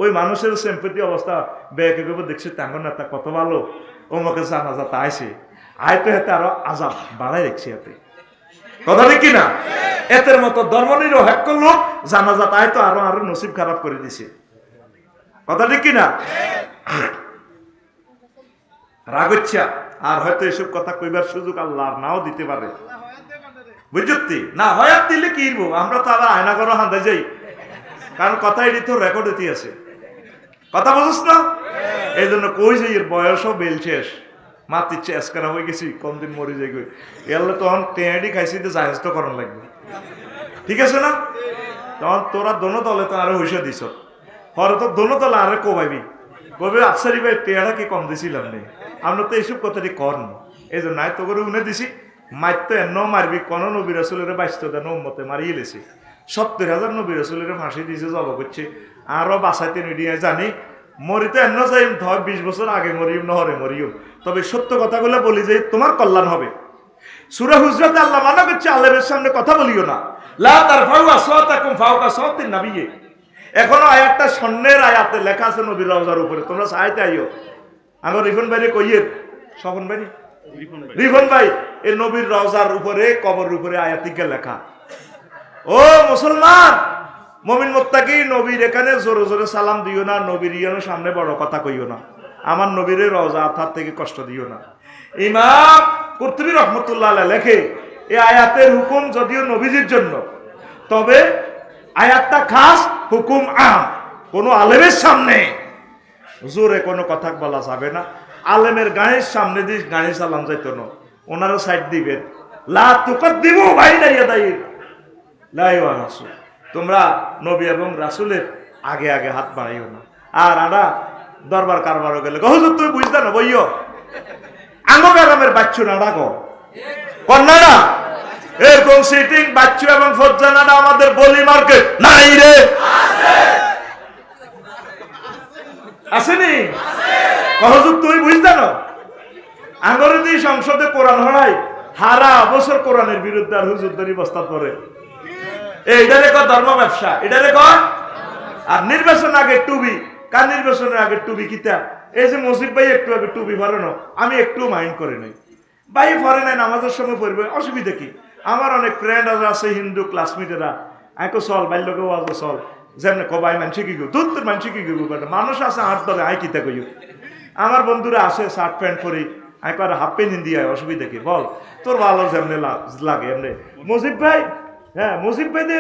ওই মানুষের সেম্পতি অবস্থা ব্যাকে দেখছে তাঙ্গ না তা কত ভালো ওমকে জানাজা তা আইসে আয়তো এতে আরো আজাব বাড়াই রেখছি এতে কথা ঠিক কিনা এতের মতো ধর্মনির হ্যাক করলো জানাজা তাই তো আরো আরো নসিব খারাপ করে দিছে কথা ঠিক কিনা রাগ হচ্ছে আর হয়তো এসব কথা কইবার সুযোগ আল্লাহ নাও দিতে পারে বুঝতি না হয় আর দিলে কি আমরা তো আবার আয়না করো হাঁদে যাই কারণ কথা এটি তো রেকর্ড হতে আছে কথা বুঝছ না এই জন্য কই যে এর বয়সও বেল শেষ মাতির চেস করা হয়ে গেছি কম দিন মরে যাই গই এলে তখন টেঁড়ি খাইছি তো জাহেজ তো করার লাগবে ঠিক আছে না তখন তোরা দোনো দলে তো আরো হইসা দিছ পরে তো দোনো দলে আরে কোবাইবি কবে আফসারি ভাই টেঁড়া কি কম দিছিলাম নেই আমরা তো এইসব কথাটি করন এই জন্য নাই তো করে উনে দিছি মার তো এন্ন মারবি কোন নবী রাসূলের 22 দেন উম্মতে মারিয়ে লেছে 70,000 নবী রাসূলের ফাঁসি দিয়েছে জব করছে আরো বাঁচাইতে নিয়ে জানি মরিতে এন্ন চাই ধর 20 বছর আগে মরিয়ম নহরে মরিয়ম তবে সত্য কথাগুলো বলি যে তোমার কল্যাণ হবে সূরা হুজরাতে আল্লাহ মানা করছে আল্লাহর সামনে কথা বলিও না লা তারফাউ আসওয়াতাকুম ফাওকা সাওতিন নবিয়্যি এখনো আয়াতটা স্বর্ণের আয়াতে লেখা আছে নবীর রওজার উপরে তোমরা চাইতে আইও আমার রিফন ভাইরে কইয়ে স্বপন ভাই রিফন ভাই এই নবীর রওজার উপরে কবরের উপরে আয়াতিকে লেখা ও মুসলমান মুমিন মুত্তাকি নবীর এখানে জোরে জোরে সালাম দিও না নবীর ইয়ানোর সামনে বড় কথা কইও না আমার নবীর রওজা আথার থেকে কষ্ট দিও না ইমাম কুরতুবী রাহমাতুল্লাহ আলাইহি লেখে এই আয়াতের হুকুম যদিও নবীজির জন্য তবে আয়াতটা খাস হুকুম আম কোন আলেমের সামনে জোরে কোনো কথা বলা যাবে না আলেমের গায়ের সামনে দিয়ে গাড়ি চালান যাইতো না ওনারও সাইড দিবেন লা তুকদ্দিমু বাইনা ইয়াদাইর লা ইয়া রাসূল তোমরা নবী এবং রাসূলের আগে আগে হাত বাড়াইও না আর আড়া দরবার কারবারও গেলে হুজুর তুমি বুঝতে না বইও আঙ্গ গ্রামের বাচ্চু নাড়া গো কন্যারা এরকম সিটিং বাচ্চু এবং ফজ্জানাটা আমাদের বলি মার্কেট নাই রে আসেনি হুজুর তুমি বুঝতে না আঙ্গরেতেই সংসদে কোরআন হড়াই হারা বছর কোরআনের বিরুদ্ধে আর হুজুর ধরি বস্তা পরে এইটারে কয় ধর্ম ব্যবসা এটারে কয় আর নির্বাচন আগে টুবি কার নির্বাচনের আগে টুবি কিতা এই যে মসজিদ ভাই একটু আগে টুবি ভরানো আমি একটু মাইন্ড করে নাই ভাই ভরে নাই নামাজের সময় পড়বে অসুবিধা কি আমার অনেক ফ্রেন্ড আছে হিন্দু ক্লাসমেটেরা আইকো চল বাল্যকে ওয়াজ চল যেমন কবাই মানছি কি গো দুধ তোর মানছি কি গো মানুষ আছে হাত ধরে আই কিতা কইও আমার বন্ধুরা আসে শার্ট প্যান্ট পরি আই কর হাফ প্যান্ট হিন্দি আয় অসুবিধা কি বল তোর ভালো যেমনি লাগে এমনি মজিব ভাই হ্যাঁ মজিব ভাই দে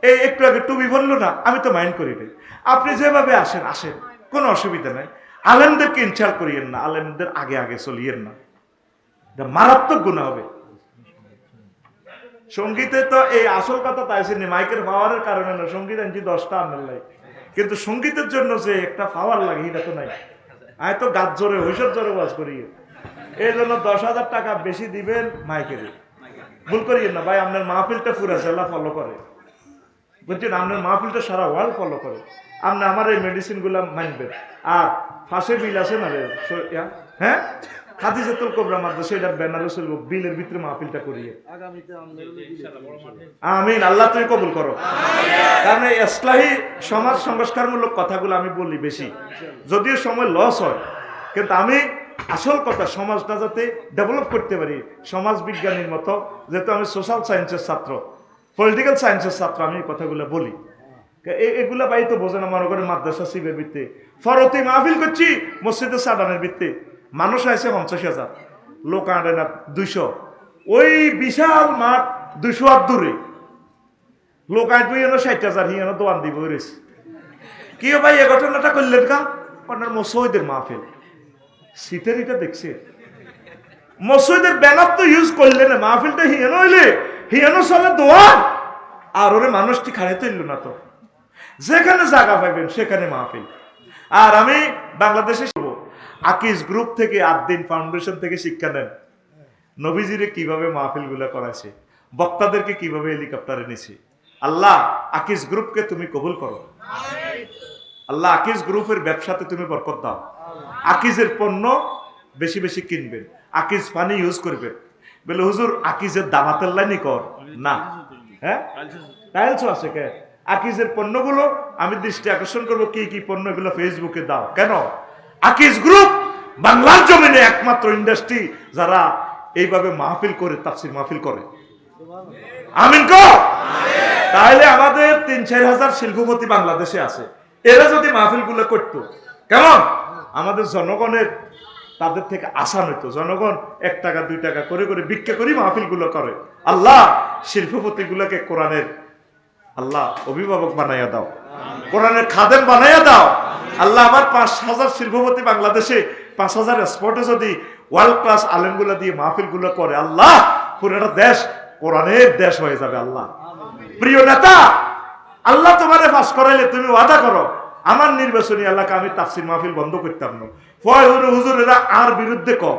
এই একটু আগে টুবি বললো না আমি তো মাইন্ড করি নাই আপনি যেভাবে আসেন আসেন কোনো অসুবিধা নাই আলেমদেরকে ইনসাল্ট করিয়েন না আলেমদের আগে আগে চলিয়েন না মারাত্মক গুনাহ হবে সঙ্গীতে তো এই আসল কথা তাইছেন মাইকের পাওয়ারের কারণে না সঙ্গীত আনছি 10টা আনল নাই কিন্তু সঙ্গীতের জন্য যে একটা পাওয়ার লাগে এটা তো নাই আমি তো গাছ জোরে হৈসব জোরে ওয়াজ করি এই জন্য 10,000 টাকা বেশি দিবেন মাইকের ভুল করিয়েন না ভাই আপনার মাহফিলটা পুরা জেলা ফলো করে বুঝছেন আপনার মাহফিলটা সারা ওয়ার্ল্ড ফলো করে আপনি আমার এই মেডিসিন গুলা মানবেন আর ফাঁসে বিল আছে না রে হ্যাঁ খাদিজাতুল কুবরা মাদ্রাসা এটার ব্যানারও চলবো বিলের ভিতরে মাহফিলটা করিয়ে আমিন আল্লাহ তুমি কবুল করো কারণ এই ইসলাহি সমাজ সংস্কারমূলক কথাগুলো আমি বলি বেশি যদিও সময় লস হয় কিন্তু আমি আসল কথা সমাজটা যাতে ডেভেলপ করতে পারি সমাজ বিজ্ঞানীর মতো যেহেতু আমি সোশ্যাল সায়েন্সের ছাত্র পলিটিক্যাল সায়েন্সের ছাত্র আমি এই কথাগুলো বলি এগুলা বাই তো বোঝে না মনে করে মাদ্রাসা শিবের ভিত্তি ফরতি মাহফিল করছি মসজিদের সাদানের ভিত্তি মানুষ আছে 50,000 লোক আনে না 200 ওই বিশাল মাঠ 200 হাত দূরে লোক আনবে 60,000 হিয়ানো দোয়ান দিব রয়েছে কি ভাই এ ঘটনাটা করলেন কা আপনার মসজিদের মাহফিল শীতের এটা দেখছে মসজিদের ব্যানার তো ইউজ করলেন না মাহফিলটা হিয়ানো হইলে হিয়ানো চলে দোয়ান আর ওরে মানুষটি খাড়াইতে ইল্লো না তো যেখানে জায়গা পাইবেন সেখানে মাহফিল আর আমি বাংলাদেশে আকিজ গ্রুপ থেকে আদ্দিন ফাউন্ডেশন থেকে শিক্ষা নেন নবীজিরে কিভাবে মাহফিল গুলা করাইছে বক্তাদেরকে কিভাবে হেলিকপ্টারে নিছে আল্লাহ আকিজ গ্রুপকে তুমি কবুল করো আল্লাহ আকিজ গ্রুপের ব্যবসাতে তুমি বরকত দাও আকিজের পণ্য বেশি বেশি কিনবেন আকিজ পানি ইউজ করবেন বলে হুজুর আকিজের দামাতের লাইনই কর না, হ্যাঁ টাইলসও আছে কে আকিজের পণ্যগুলো আমি দৃষ্টি আকর্ষণ করবো কি কি পণ্য এগুলো ফেসবুকে দাও কেন? আকিজ গ্রুপ বাংলার জমিনে একমাত্র ইন্ডাস্ট্রি যারা এইভাবে মাহফিল করে, তাফসীর মাহফিল করে। আমিন কো। তাহলে আমাদের ৩-৪ হাজার শিল্পপতি বাংলাদেশে আছে, এরা যদি মাহফিল গুলো করতো কেমন? আমাদের জনগণের তাদের থেকে আসান হইতো। জনগণ 1 টাকা 2 টাকা করে করে ভিক্ষা করি মাহফিল গুলো করে। আল্লাহ শিল্পপতি গুলোকে কোরআনের আল্লাহ অভিভাবক বানাইয়া দাও, কোরআনের খাদেম বানাইয়া দাও। আল্লাহ আমার 5,000 শিল্পপতি বাংলাদেশে 5,000 স্পটে যদি ওয়ার্ল্ড ক্লাস আলেমগুলো দিয়ে মাহফিল গুলো করে, আল্লাহ পুরোটা দেশ কোরআনের দেশ হয়ে যাবে। আল্লাহ প্রিয় নেতা, আল্লাহ তোমারে পাস করাইলে তুমি ওয়াদা করো আমার নির্বাচনী এলাকা আমি তাফসীর মাহফিল বন্ধ করতাম না। হুজুর এরা আর বিরুদ্ধে কম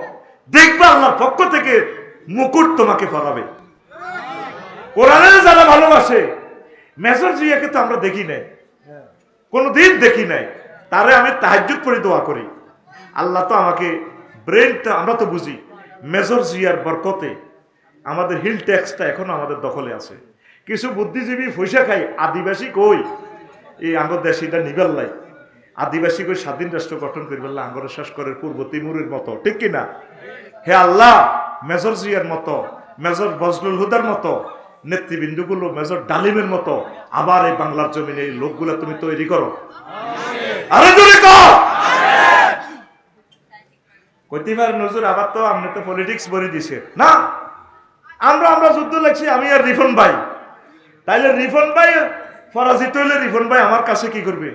দেখবে আল্লাহর পক্ষ থেকে মুকুট তোমাকে পরাবে। কোরআনের যারা ভালোবাসে, মেজর জিয়াকে তো আমরা দেখি নাই, কোনদিন দেখি নাই, তারে আমি তাহাজ্জুদ পড়ে দোয়া করি। আল্লাহ তো আমাকে ব্রেনটা, আমরা তো বুঝি মেজর জিয়ার বরকতে আমাদের হিল ট্যাক্সটা এখনো আমাদের দখলে আছে। কিছু বুদ্ধিজীবী পয়সা খাই, আদিবাসী কই এই আঙ্গর দেশ এটা নিবেল লাই, আদিবাসী কই স্বাধীন রাষ্ট্র গঠন করবে আঙ্গরের শ্বাস করে পূর্ব তিমুরের মতো, ঠিক কিনা? হে আল্লাহ, মেজর জিয়ার মতো, মেজর বজলুল হুদার মতো নেতৃবৃন্দগুলো, মেজর ডালিমের মতো আবার এই বাংলার জমিনে এই লোকগুলা তুমি তৈরি করো। আরে জোরে কর। কইতে পারেন হুজুর আবার তো আপনি তো পলিটিক্স বলে দিছে না, আমরা যুদ্ধ লাগছি আমি আর রিফন ভাই। তাইলে রিফন ভাই পরাজিত হইলে রিফন ভাই আমার কাছে কি করবে?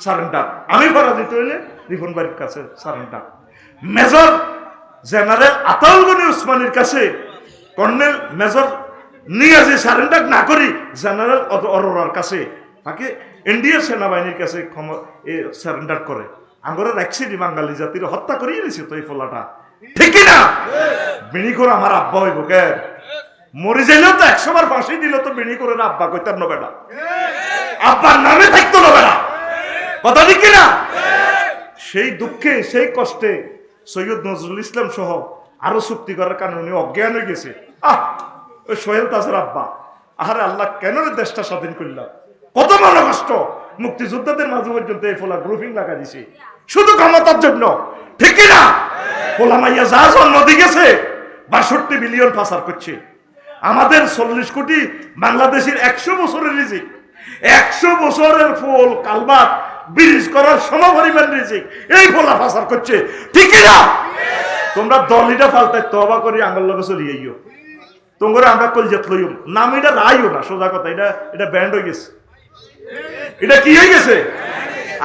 সারেন্ডার। আমি পরাজিত হইলে রিফন ভাইয়ের কাছে surrender. Major general Ataul Gani উসমানীর কাছে কর্নেল মেজর নিয়ে যে সারেন্ডার না করি জেনারেল অরোরার কাছে, তাকে ইন্ডিয়ার সেনাবাহিনীর কাছে সারেন্ডার করে। আঙ্গরে রাখছি বাঙালি জাতির হত্যা করিয়ে দিছে তো এই ফলাটা, ঠিক না? বিনি করে আমার আব্বা হইব কে? মরে যাইলেও তো 100 বার ফাঁসি দিল তো বিনি করে আব্বা কইতার না বেটা, আব্বার নামে থাকতো না বেটা, কথা ঠিক না? সেই দুঃখে সেই কষ্টে সৈয়দ নজরুল ইসলাম সহ আরো চুক্তি করার কারণে উনি অজ্ঞান হয়ে গেছে। ওই সোহেল তাজের আব্বা, আরে আল্লাহ কেন দেশটা স্বাধীন করলাম, কত বড় কষ্ট। মুক্তিযোদ্ধাদের মাঝে পর্যন্ত এই ফোলা গ্রুপিং লাগা দিছে শুধু ক্ষমতার জন্য, ঠিক না? পোলা মাইয়া যা জন্ম দিয়ে গেছে 62 বিলিয়ন পাচার করছে। আমাদের 40 কোটি বাংলাদেশের 100 বছরের রিজিক, 100 বছরের ফুল কালবাত ব্রিজ করার সমপরিমাণ রিজিক এই ফোলা পাচার করছে, ঠিক না? তোমরা দলিটা ফালতাই তওবা করি আঙ্গুল লগে চলিয়াইও, তোমরা আমরা কলজাত লইম নাম এটা রাইও না, সোজা কথা। এটা ব্যান্ড হয়ে গেছে, এটা কি হয়ে গেছে?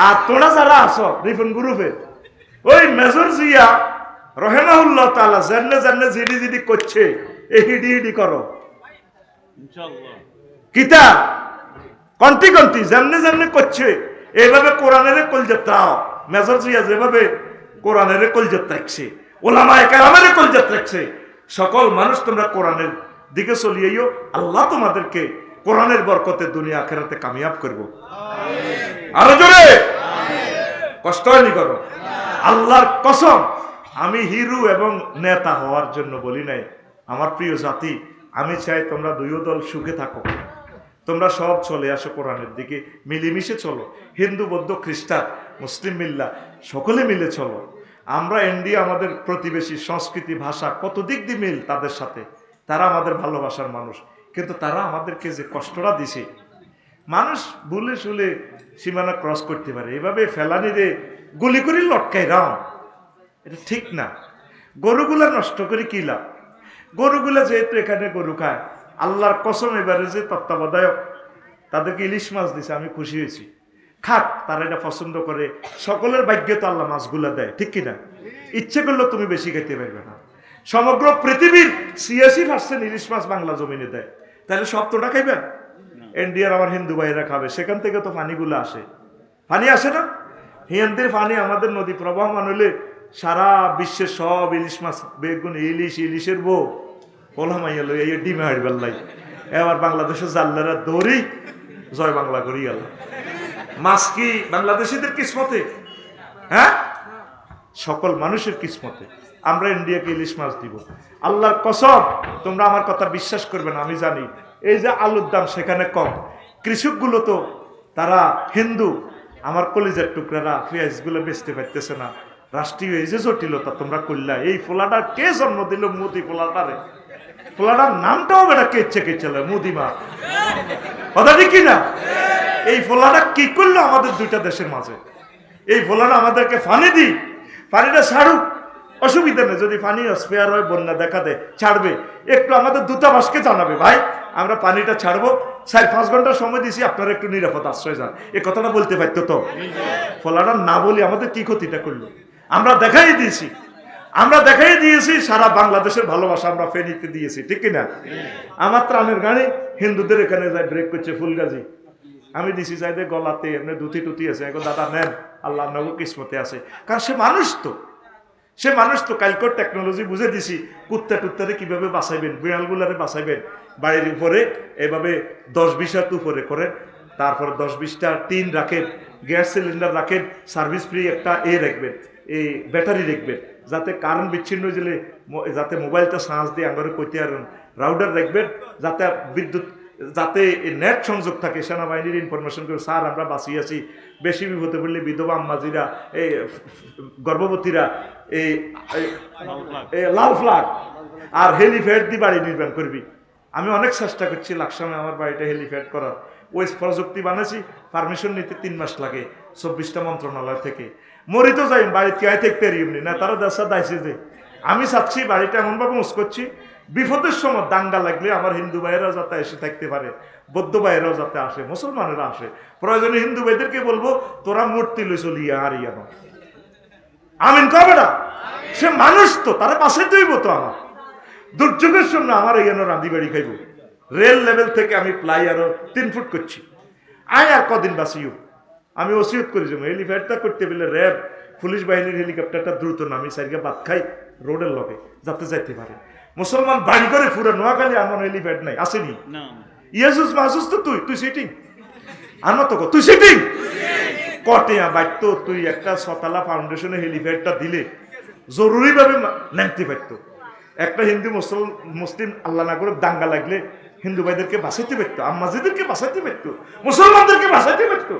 আর তোমরা যারা আছো রিফন গ্রুপে, ওই মেজর জিয়া রহেমাহুল্লাহ তাআলা জান্নে জিডি করছে, এই হিডি করো ইনশাআল্লাহ। কিতা কন্টি জান্নে করছে, এইভাবে কোরআনের কলজাত দাও। মেজর জিয়া যেভাবে কোরআনের কলজাত রাখছে, ওলামায়ে কেরামের কলজাত রাখছে, সকল মানুষ তোমরা কোরআনের দিকে চলিয়েও আল্লাহ তোমাদেরকে কোরআনের বরকতে দুনিয়া আখিরাতে কামিয়াব করব। আরো জোরে কষ্ট হয়নি করো। আল্লাহর কসম, আমি হিরো এবং নেতা হওয়ার জন্য বলি নাই। আমার প্রিয় জাতি, আমি চাই তোমরা দুই দল সুখে থাকো, তোমরা সব চলে আসো কোরআনের দিকে, মিলেমিশে চলো। হিন্দু বৌদ্ধ খ্রিস্টান মুসলিম মিল্লা সকলে মিলে চলো। আমরা ইন্ডিয়া আমাদের প্রতিবেশী, সংস্কৃতি ভাষা কত দিক দিয়ে মিল তাদের সাথে, তারা আমাদের ভালোবাসার মানুষ, কিন্তু তারা আমাদেরকে যে কষ্টটা দিছে, মানুষ ভুলে শুলে সীমানা ক্রস করতে পারে, এভাবে ফেলানিরে গুলি করে লটকাই রাম, এটা ঠিক না। গরুগুলা নষ্ট করে কি লাভ? গরুগুলা যেহেতু এখানে গরু খায়, আল্লাহর কসম এবারে যে তত্ত্বাবধায়ক তাদেরকে ইলিশ মাছ দিছে, আমি খুশি হয়েছি। খাক, তারা এটা পছন্দ করে, সকলের ভাগ্যে তো আল্লাহ মাছগুলা দেয়, ঠিক কিনা? ইচ্ছে করলেও তুমি বেশি খাইতে পারবে না। সমগ্র পৃথিবীর 86% ইলিশ মাছ বাংলা জমিনে দেয়, তাহলে সব তোটা খাইবেন? ইন্ডিয়ার আমার হিন্দু ভাইরা খাবে, সেখান থেকে তো পানিগুলো আসে, পানি আসে না? হিন্দির পানি আমাদের নদী প্রবাহমান হইলে সারা বিশ্বের সব ইলিশ মাছ, বেগুন ইলিশের বউ ওলা মাইয়া লই এই ডিমে হাড়বেল লাই। এবার বাংলাদেশের জাল্লারা দৌড়ি জয় বাংলা করি গেল। মাছ কি বাংলাদেশিদের কিসমতে? হ্যাঁ, সকল মানুষের কিসমতে। আমরা ইন্ডিয়াকে ইলিশ মাছ দিব। আল্লাহর কসম, তোমরা আমার কথা বিশ্বাস করবে না, আমি জানি। এই যে আলুর দাম সেখানে কম, কৃষকগুলো তো তারা হিন্দু, আমার কলিজার টুকরারা পেঁয়াজগুলো বেচতে পারতেছে না। রাষ্ট্রীয় এই যে জটিলতা তোমরা করলা, এই ফোলাটা কে জন্ম দিল? মোদি ফোলাটারে। ফোলাটার নামটাও বেটা কেচ্ছে কেচেলে মোদিমা, কথা ঠিক কিনা? এই ফোলাটা কি করলো আমাদের দুইটা দেশের মাঝে? এই ফোলাটা আমাদেরকে ফানি দিই, পানিটা ছাড়ুক, অসুবিধা নেই। যদি পানি স্পেয়ার হয়, বন্যা দেখা দেয়, ছাড়বে, একটু আমাদের দূতাবাসকে জানাবে, ভাই আমরা পানিটা ছাড়বো, 4-5 ঘন্টা সময় দিয়েছি, আপনারা একটু নিরাপদ আশ্রয় যান। এই কথাটা বলতে পারতো তো। ফলাটা না বলি আমাদের কি ক্ষতিটা করলো? আমরা দেখাই দিয়েছি, আমরা দেখাই দিয়েছি সারা বাংলাদেশের ভালোবাসা আমরা ফেনীতে দিয়েছি, ঠিক কিনা? আমার ত্রাণের গাড়ি হিন্দুদের এখানে যায় ব্রেক করছে ফুলগাজি, আমি দিছি চাইতে গলাতে এমনি দুটি টুতি আছে, এখন দাদা নেন, আল্লাহ নগর কিসমতে আছে। কারণ সে মানুষ তো, সে মানুষ তো। কালকের টেকনোলজি বুঝে দিছি, কুত্তা টুত্তারে কিভাবে বাঁচাইবেন, বিড়ালগুলারে বাঁচাইবেন। বাড়ির উপরে এভাবে 10-20 হাত উপরে করেন, তারপর 10-20টা টিন রাখেন, গ্যাস সিলিন্ডার রাখেন, সার্ভিস ফ্রি একটা রাখবেন, এই ব্যাটারি রাখবেন, যাতে কারেন্ট বিচ্ছিন্ন হলে যাতে মোবাইলটা চার্জ দিয়ে আমরা কইতে পারেন। রাউডার রাখবেন যাতে বিদ্যুৎ, যাতে নেট সংযোগ থাকে। সেনাবাহিনীর ইনফরমেশন করে, স্যার আমরা বাঁচিয়ে আছি, বেশি বিপদে পড়লে বিধবা আম্মাজিরা, এই গর্ভবতীরা, এই লাল ফ্ল্যাগ আর হেলিপ্যাড দিয়ে বাড়ি নির্মাণ করবি। আমি অনেক চেষ্টা করছি লাকসামে আমার বাড়িটা হেলিপ্যাড করার, ওই প্রযুক্তি বানাইছি, পারমিশন নিতে 3 মাস লাগে 24টা মন্ত্রণালয় থেকে। মরি তো যাই, বাড়িতে আয় থাকতে এমনি না, তারা দেশা দাইছে যে আমি চাচ্ছি বাড়িটা এমনভাবে মুস করছি, বিপদের সময় দাঙ্গা লাগলে আমার হিন্দু ভাইয়েরাও যাতে এসে থাকতে পারে, বৌদ্ধ ভাইয়েরাও যাতে আসে, মুসলমানেরা আসে। প্রয়োজনে হিন্দু ভাইদেরকে বলবো, তোরা মূর্তি লই চলিয়া আর ইয়ানো, আমিন কবে না? সে মানুষ তো, তারা পাশে দইব তো। আমার দুর্যোগের সামনে আমার ইয়ানো রাঁধি বাড়ি খাইব। রেল লেভেল থেকে আমি প্লাই আরো 3 ফুট করছি, আয় আর কদিন বাঁচিও। আমি ওসিয়ত করি যে হেলিপ্যাডটা করতে পেলে র্যাব পুলিশ বাহিনীর হেলিকপ্টারটা দ্রুত নামি সাইডে বাদ খাই রোডের লগে, যাতে যাইতে পারে। মুসলমান বাড়ি করে ফুরে নোয়াখালী আমার হেলিপ্যাড নাই, আসেনি। ইয়াসুস মাসুস তো তুই সিটিং আমার তো তুই সিটিং কটিয়া বাইত, তুই একটা 6তলা ফাউন্ডেশনে হেলিপ্যাডটা দিলে জরুরিভাবে নামতে পারত। একটা হিন্দু মুসলিম আল্লাহ না করে দাঙ্গা লাগলে হিন্দু ভাইদেরকে বাঁচাইতে পারতো, আম্মাজিদেরকে বাঁচাইতে পারতো, মুসলমানদেরকে বাঁচাইতে পারতো।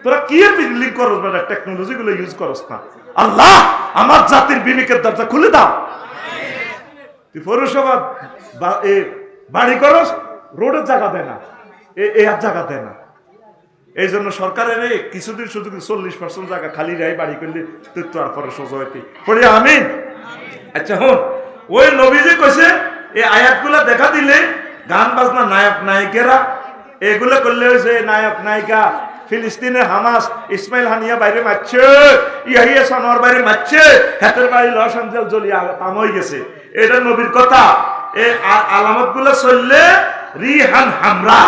তোরা কি এর বিল্ডিং করস না, টেকনোলজি গুলো ইউজ করস না? আল্লাহ আমার জাতির বিবেকের দরজা খুলে দাও। তুই পৌরসভা বাড়ি করস, রোডের জায়গা দেয় না, আর জায়গা দেয় না। এই জন্য সরকারের কিছুদিন শুধু 40% জায়গা খালি রায়, বাড়ি করলে তুই তো আর পরে সোজা হইতে পড়ে। আমিন। আচ্ছা হন, ওই নবীজি কইছে এই আয়াতগুলা দেখা দিলে গান বাজনা নায়ক নায়িকেরা এগুলো করলে হয়েছে নায়ক নায়িকা। ফিলিস্তিনের হামাস ইসমাইল হানিয়া বাইরে মারছে, ইয়াহিয়া সানোয়ার বাইরে মারছে, হাতের বাড়ি লস অ্যাঞ্জেলস জ্বলিয়ে তাম হয়ে গেছে। এটা নবীর কথা। এই আলামত গুলো চললে রিহান হামরা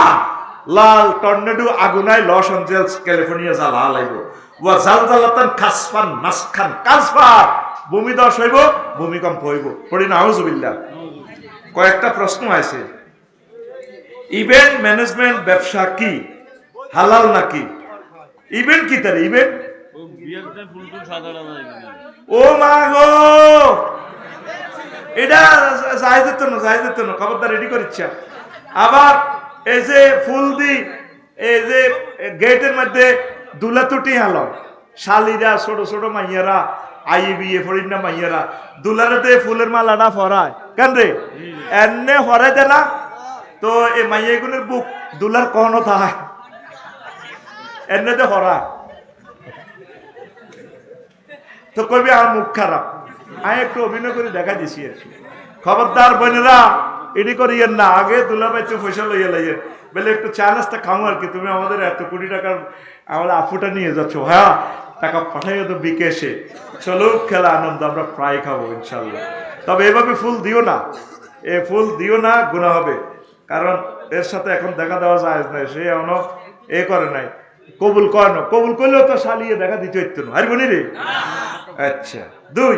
লাল টর্নেডো আগুনায় লস অ্যাঞ্জেলস ক্যালিফোর্নিয়া জ্বালা লাইব। ওয়া জালজালাতান খাসফান মাসখান কাসফার, ভূমি ধস হইব, ভূমিকম্প হইব। পড়ি না আউযুবিল্লাহ। কয়েকটা প্রশ্ন আছে। ইভেন্ট ম্যানেজমেন্ট ব্যবসা কি হালাল নাকি? ইভেন্ট কি তার ইভেন্ট? ও মা গো, এটা জায়েজের জন্য, জায়েজের জন্য খবরদার রেডি করিচ্ছা। আবার এই যে ফুল দি, এই যে গেটের মধ্যে দুলাতুটি আলো শালিরা, ছোট ছোট মাইয়ারা, বিয়ে ফরিন না মাইয়ারা দুলারেতে ফুলের মালাটা ফরায় কেন রে? এনে ফরাই দে না তো এই মাইয়াগুলোর বুক দুলার কখনো থাকে এমনিতে হরা তো কবি আমার মুখ খারাপ, আমি একটু অভিনয় করে দেখা দিছি আর কি। খবরদার বোনেরা এটি করিয়েন না, আগে দুলা পাইতে পয়সা লইয়া লাইয়েন বলে একটু চা নাস্তা খামো আর কি। তুমি আমাদের এত কোটি টাকার আমাদের আফুটা নিয়ে যাচ্ছ, হ্যাঁ টাকা পাঠাইও তো বিকেশে, চলো খেলা আনন্দ, আমরা ফ্রাই খাবো ইনশাল্লাহ। তবে এভাবে ফুল দিও না, এ ফুল দিও না, গুনাহ হবে। কারণ এর সাথে এখন দেখা দেওয়া যায় না, সে এখনো এ করে নাই, কবুল করে না। কবুল করলেও তো শালিয়ে দেখা দিতে হইতো না, আর বলি রে। আচ্ছা, 2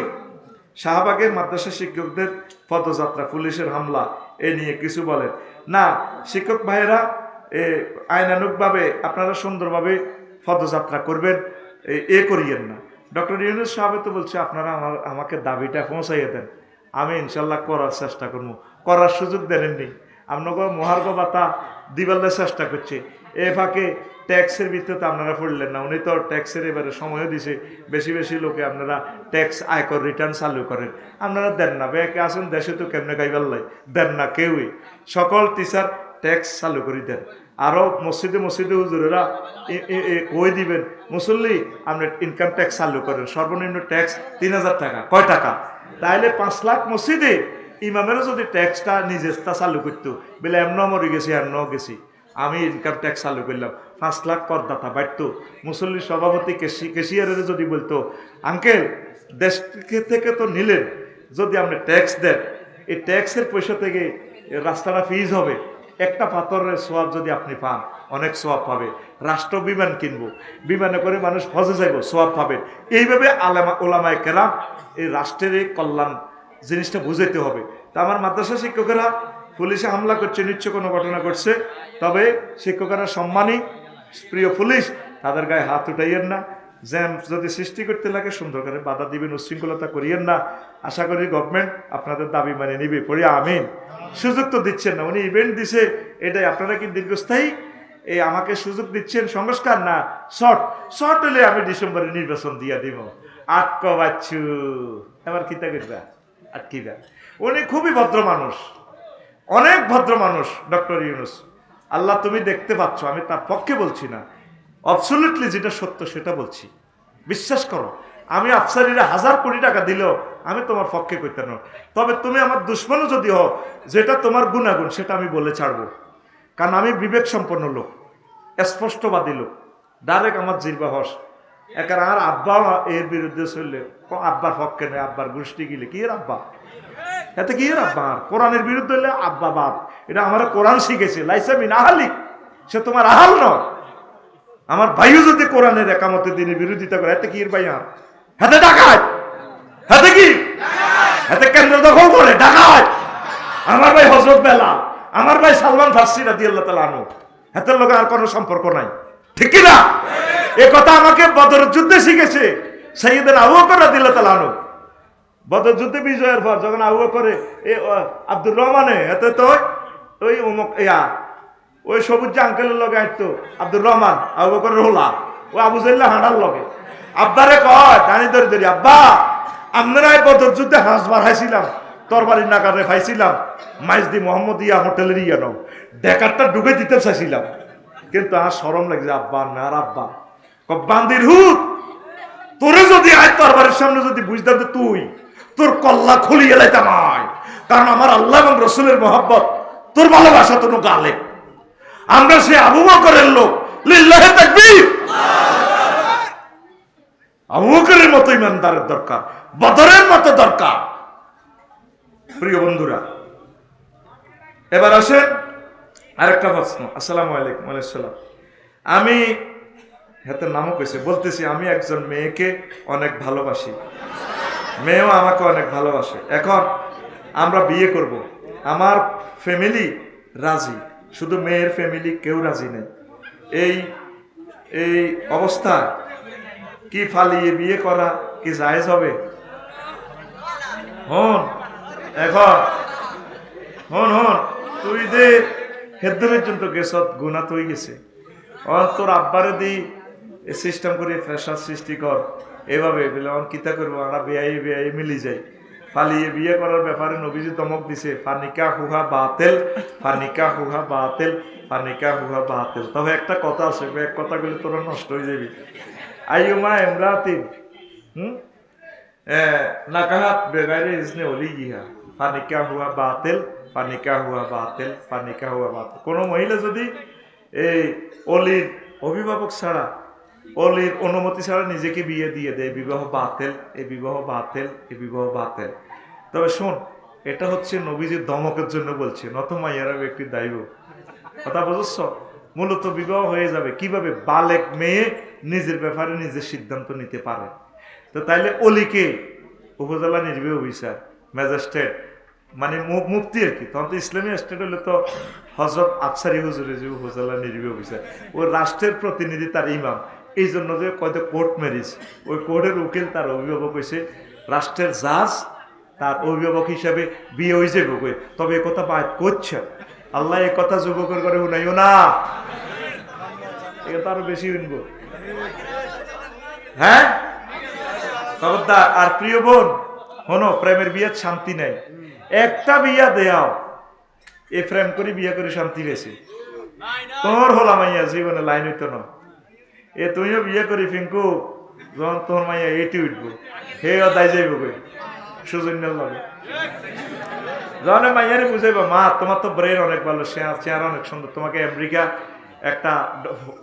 শাহবাগের মাদ্রাসা শিক্ষকদের পদযাত্রা, পুলিশের হামলা এ নিয়ে কিছু বলেন না। শিক্ষক ভাইয়েরা আইনানুগ ভাবে আপনারা সুন্দরভাবে পদযাত্রা করবেন, এ করিয়েন না। ডক্টর ইউনূস সাহেব তো বলছে আপনারা আমাকে দাবিটা পৌঁছাইয়ে দেন, আমি ইনশাল্লাহ করার চেষ্টা করবো। করার সুযোগ দেননি, আপনাকে মহার্ঘ ভাতা দিবাল্লা চেষ্টা করছে। এ ফাঁকে ট্যাক্সের ভিত্তিতে আপনারা পড়লেন না, উনি তো ট্যাক্সের এবারে সময়ও দিছে, বেশি বেশি লোকে আপনারা ট্যাক্স আয়কর রিটার্ন চালু করেন, আপনারা দেন না। ব্যাকে আসেন দেশে তো কেমনে গাইবাল্লাই দেন না কেউই। সকল টিচার ট্যাক্স চালু করে দেন। আরও মসজিদে মসজিদে হুজুরেরা কই দিবেন, মুসল্লি আপনি ইনকাম ট্যাক্স চালু করেন, সর্বনিম্ন ট্যাক্স 3000 টাকা। কয় টাকা? তাইলে 5 লাখ মসজিদে ইমামেরও যদি ট্যাক্সটা নিজেরটা চালু করতো, বলে এমন মরে গেছি এমনও গেছি, আমি ইনকাম ট্যাক্স চালু করলাম, 5 লাখ করদাতা বাড়তো। মুসল্লির সভাপতি কেশিয়ারের যদি বলতো, আঙ্কেল দেশ থেকে তো নিলেন, যদি আপনি ট্যাক্স দেন, এই ট্যাক্সের পয়সা থেকে রাস্তাটা ফিজ হবে, একটা পাথরের সোয়াব যদি আপনি পান অনেক সোয়াব পাবে। রাষ্ট্র বিমান কিনবো, বিমানে করে মানুষ হজে যাইব, সোয়াব পাবে। এইভাবে ওলামায়ে কেরাম এই রাষ্ট্রের এই কল্যাণ জিনিসটা বুঝাইতে হবে। তা আমার মাদ্রাসা শিক্ষকেরা পুলিশে হামলা করছে, নিশ্চয় কোনো ঘটনা ঘটছে, তবে শিক্ষকেরা সম্মানী, প্রিয় পুলিশ, তাদের গায়ে হাত উঠাইয়েন না। জ্যাম যদি সৃষ্টি করতে লাগে সুন্দর করে বাধা দিবেন, উশৃঙ্খলতা করিয়েন না। আশা করি গভর্নমেন্ট আপনাদের দাবি মানে নিবে, পড়ি আমিন। সুযোগ তো দিচ্ছেন না, উনি ইভেন্ট দিছে, এটাই আপনারা কি দীর্ঘস্থায়ী? এই আমাকে সুযোগ দিচ্ছেন সংস্কার না শর্ট, শর্ট হলে আমি ডিসেম্বরে নির্বাচন দিয়া দিব। আটক বাচ্চু এবার কিতা করবা, আটকিবা। উনি খুবই ভদ্র মানুষ, অনেক ভদ্র মানুষ ডক্টর ইউনূস। আল্লাহ তুমি দেখতে পাচ্ছ, আমি তার পক্ষে বলছি না, অবসলিউটলি যেটা সত্য সেটা বলছি, বিশ্বাস করো। আমি আফসারিরা 1000 কোটি টাকা দিলেও আমি তোমার পক্ষে করতে না, তবে তুমি আমার দুশ্মনও যদি হও, যেটা তোমার গুণাগুণ সেটা আমি বলে ছাড়বো। কারণ আমি বিবেক সম্পন্ন লোক, স্পষ্টবাদী লোক, ডাইরেক্ট আমার জিরবা হস। একার আর আব্বা এর বিরুদ্ধে চললে আব্বার পক্ষে নেই, আব্বার গোষ্ঠী গিলে কি এর আব্বা, এতে কি এর আব্বা, কোরআনের বিরুদ্ধে হলে আব্বা বাপ। এটা আমার কোরআন শিখেছে, লাইসামিন আহালিক, সে তোমার আহাল নয়। আমার ভাইও যদি কোরআনের একামতের দিনে বিরোধিতা করে, এতে কি এর ভাই? আর হাতে ডাকায়, হাতে কি, হাতে কেন্দ্র দখল করে ডাকায়। আমার ভাই হযরত বেলাল, আমার ভাই সালমান ফার্সি রাদিয়াল্লাহু তাআলা আনহু, হাতের লগে আর কোনো সম্পর্ক নাই, ঠিক কি না? এই কথা আমাকে বদরের যুদ্ধে শিখেছে সাইয়েদনা আবু বকর রাদিয়াল্লাহু তাআলা আনহু। বদর যুদ্ধে বিজয়ের পর যখন আবু বকরে আব্দুর রহমানে এতে তো ওই ওই সবুজ আঙ্কেলের লগে আসতো আব্দুর রহমান, আবু বকরের হোলা, ও আবু জাহ্ল হাঁটার লগে। আব্বারে কয় টানি ধরে ধরি, আব্বা আমরা বদর যুদ্ধে হাঁস বাড়াইছিলাম, তরবারির নাগারে পাইছিলাম, মাইজদি মোহাম্মদিয়া হোটেলের ইয়ানো ডেকারটা ডুবে দিতে চাইছিলাম, কিন্তু আর শরম লাগছে। আব্বা না, আর আব্বা বান্দির হুত, তোরে যদি আয় তরবারির সামনে যদি বুঝতাম তুই তোর কল্লা খুলিয়ে লাইতাম, কারণ আমার আল্লাহ এবং রসুলের মহব্বত, তোর ভালোবাসা তো গালে। আমরা সে আবু বকরের লোক, লিল্লাহে তাকবীর। আবু বকরের মতো ইমানদারের দরকার, বদরের মতো দরকার। প্রিয় বন্ধুরা, এবার আসেন আরেকটা প্রশ্ন। আসসালামু আলাইকুম। ওয়ালাইকুম আসসালাম। আমি হাতের নামও কইছে, বলতেছি আমি একজন মেয়েকে অনেক ভালোবাসি, মেয়েও আমাকে অনেক ভালোবাসে। এখন আমরা বিয়ে করব, আমার ফ্যামিলি রাজি, শুধু মেয়ের ফ্যামিলি কেউ রাজি নেই। এই অবস্থায় কি ফালিয়ে বিয়ে করা কি জায়েজ হবে? হন এখন হন হন, তুই দে হেদ্দ পর্যন্ত গেছত, গুণা তুই গেছে। তোর আব্বারে দি সিস্টেম করে ফ্যাশন সৃষ্টি কর, এভাবে বলে অন কিতা করবো, আমরা বেয়াই মিলি যাই। ফালিয়ে বিয়ে করার ব্যাপারে নবীজি দমক দিছে, ফানিকা হুহা বাতেল, ফানিকা হুহা বাতেল, ফানিকা হুহা বাতেল। তবে একটা কথা আছে, এক কথা বলে তোরা নষ্ট হয়ে যাবি। আইয়ুমা ইমরাতিন নাকাহাত বেগাইরে ইজনে ওলিয়িহা ফানিকা হুয়া বাতিল, ফানিকা হুয়া বাতিল, ফানিকা হুয়া বাতিল। কোনো মহিলা যদি এই অলির অভিভাবক ছাড়া, অলির অনুমতি ছাড়া নিজেকে বিয়ে দিয়ে দেয়, বিবাহ বাতিল, এই বিবাহ বাতিল, এই বিবাহ বাতিল। তবে শোন, এটা হচ্ছে নবীজির দমকের জন্য বলছে, নত মাইয়ারা একটি দায়ী। কথা বুঝছ? মূলত বিবাহ হয়ে যাবে কিভাবে? বালেক মেয়ে নিজের ব্যাপারে নিজের সিদ্ধান্ত নিতে পারে। তো তাইলে অলিকে উপজেলা নির্বাহী অফিসার, ম্যাজিস্ট্রেট মানে মুফতি আর কি, তখন তো ইসলামী স্টেট হলে তো হজরত আফসারি হুজুরে যে উপজেলা নির্বাহী অফিসার, ও রাষ্ট্রের প্রতিনিধি, তার ইমাম, এই জন্য যে কয়তো কোর্ট ম্যারেজ, ওই কোর্টের উকিল তার অভিভাবক হয়েছে রাষ্ট্রের জাজ, তার অভিভাবক হিসাবে বিয়ে হয়ে যাবে। তবে এ কথা বাদ করছে আল্লাহ, এ কথা যুবকের করে উনাইও না, এটা তো আরো বেশি উনব। হ্যাঁ খবরদার। আর প্রিয় বোন হনো, প্রেমের বিয়ের শান্তি নেই। একটা বিয়া দেয়াও, এ প্রেম করে বিয়ে করে শান্তি পেয়েছে। তোর হলাম মাইয়া জীবনে লাইন হইতো না। এ তুইও বিয়ে করি ফিঙ্কু, যখন তোর মাইয়া এটি উঠবো, হে দায় যাইব কই সুজন্যের লাগে। যখন মাইয়ারে বুঝাইবা, মা তোমার তো ব্রেন অনেক ভালো, চেহারা অনেক সুন্দর, তোমাকে আমেরিকা একটা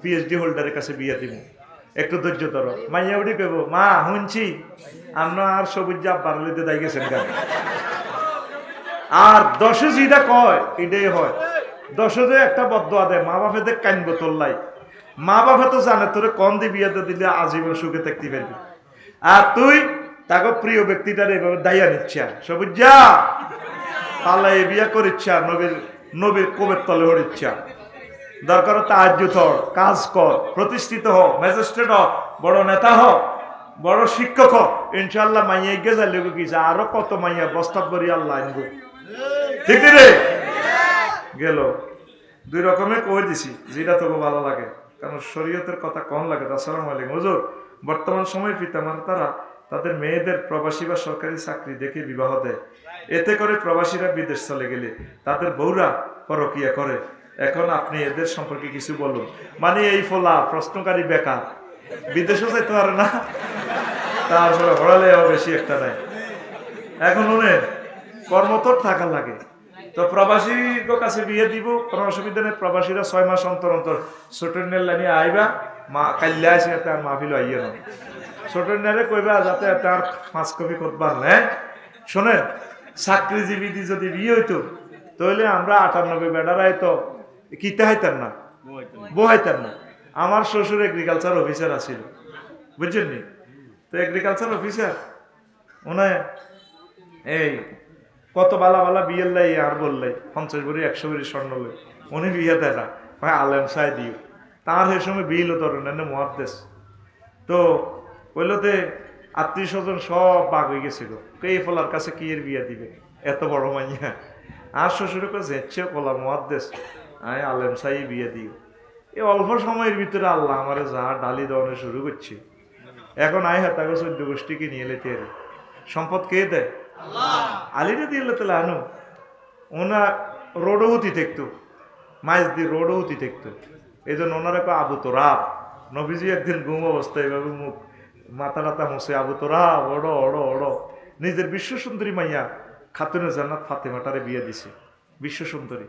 পিএইচডি হোল্ডারের কাছে বিয়ে দিব, একটু ধৈর্য ধরো। মাইয়া উঠি পেবো, মা শুনছি আমরা আর সবুজ জাপ বাড়ালিতে দায় গেছেন কেন। আর দশে যেটা কয় এটাই হয়। দশে যে একটা বদদোয়া দেয়, মা বাপেদের কানবো তোল্লাই। মা বাপে তো জানে তোরে কম দিয়ে বিয়েতে দিলে আজীবন সুখে থাকতে পারবি, আর তুই তাকে প্রিয় ব্যক্তিটার এভাবে দায়িয়া নিচ্ছা, সবুজ যা আল্লাহ এ বিয়ে করিচ্ছা, নবীর কোবের তলে হরিচ্ছা। দরকার তাহাজ্জুদ হও, কাজ কর, প্রতিষ্ঠিত হ, ম্যাজিস্ট্রেট হ, বড় নেতা হ, বড় শিক্ষক হ, ইনশাআল্লাহ মাইয়া এগিয়ে যাইলে কি আরো কত মাইয়া বস্তাব করি আল্লাহ আনব। ঠিক রে গেল দুই রকমের কই দিছি, যেটা তোকে ভালো লাগে, কারণ শরীয়তের কথা কম লাগে। আসসালামু আলাইকুম হুজুর। বর্তমান সময়ে পিতামাতারা তাদের মেয়েদের প্রবাসী বা সরকারি চাকরি দেখে বিবাহ দেয়, এতে করে প্রবাসীরা বিদেশ চলে গেলে তাদের বউরা পরকিয়া করে। এখন আপনি এদের সম্পর্কে কিছু বলুন। মানে এই ফোলা প্রশ্নকারী বেকার, বিদেশও যেতে পারে না, তারপরে হড়ালে বেশি একটা নাই। এখন উনি কর্মতর থাকা লাগে, তো প্রবাসীর কাছে বিয়ে দিব, কোনো অসুবিধা নেই। প্রবাসীরা 6 মাস অন্তর অন্তর ছোটনের লাইনে আইবা, মা কাল্লা আসে তার মাহফিল আইয়ে না, ছোটনারে কইবা যাতে তার 5 কপি করবার নেই। শোনেন, চাকরিজীবী যদি বিয়ে হইতো তাহলে আমরা 98 বেড়ারাই তো কিতে হাইতাম না, বহাইতাম না। আমার শ্বশুর এগ্রিকালচার অফিসার আছিল, বুঝছেন নি? তো এগ্রিকালচার অফিসার উনি এই কত বালা বালা বিয়ের লাই আর বললাই 50 ভরি 100 ভরি স্বর্ণ লই, উনি বিয়ে দেয় না, ভাই আলেম সাই দিও। তার সে সময় বিলও ধরেন না মহাদেশ। তো কইলতে আত্মীয় স্বজন সব বাঘ হয়ে গেছিল, এই ফলার কাছে কি এর বিয়ে দিবে, এত বড় মাইয়া। আর শ্বশুরে যেচ্ছে বলা মহাদেশ, আমি আলেম সাই বিয়ে দিও। এই অল্প সময়ের ভিতরে আল্লাহ আমার যা ডালি দেওয়ানো শুরু করছে। এখন আয় হ্যাঁ তাকে 14 গোষ্ঠীকে নিয়ে এলে তেরে সম্পদ কে দেয়? আলিরে দিয়ে তাহলে আনু ওনা রোডহতি থাকতো, মাইজ দিয়ে রোডহতি থাকতো। এই জন্য ওনারা আবু তোরাব, নবীজি একদিন ঘুম অবস্থায় এভাবে মুখ মাথা টাথা মুছে আবু তোরাব ওড়ো ওড়ো ওড়ো। নিজের বিশ্ব সুন্দরী মাইয়া খাতুনে জান্নাত ফাতেমাটারে বিয়ে দিছে, বিশ্ব সুন্দরী।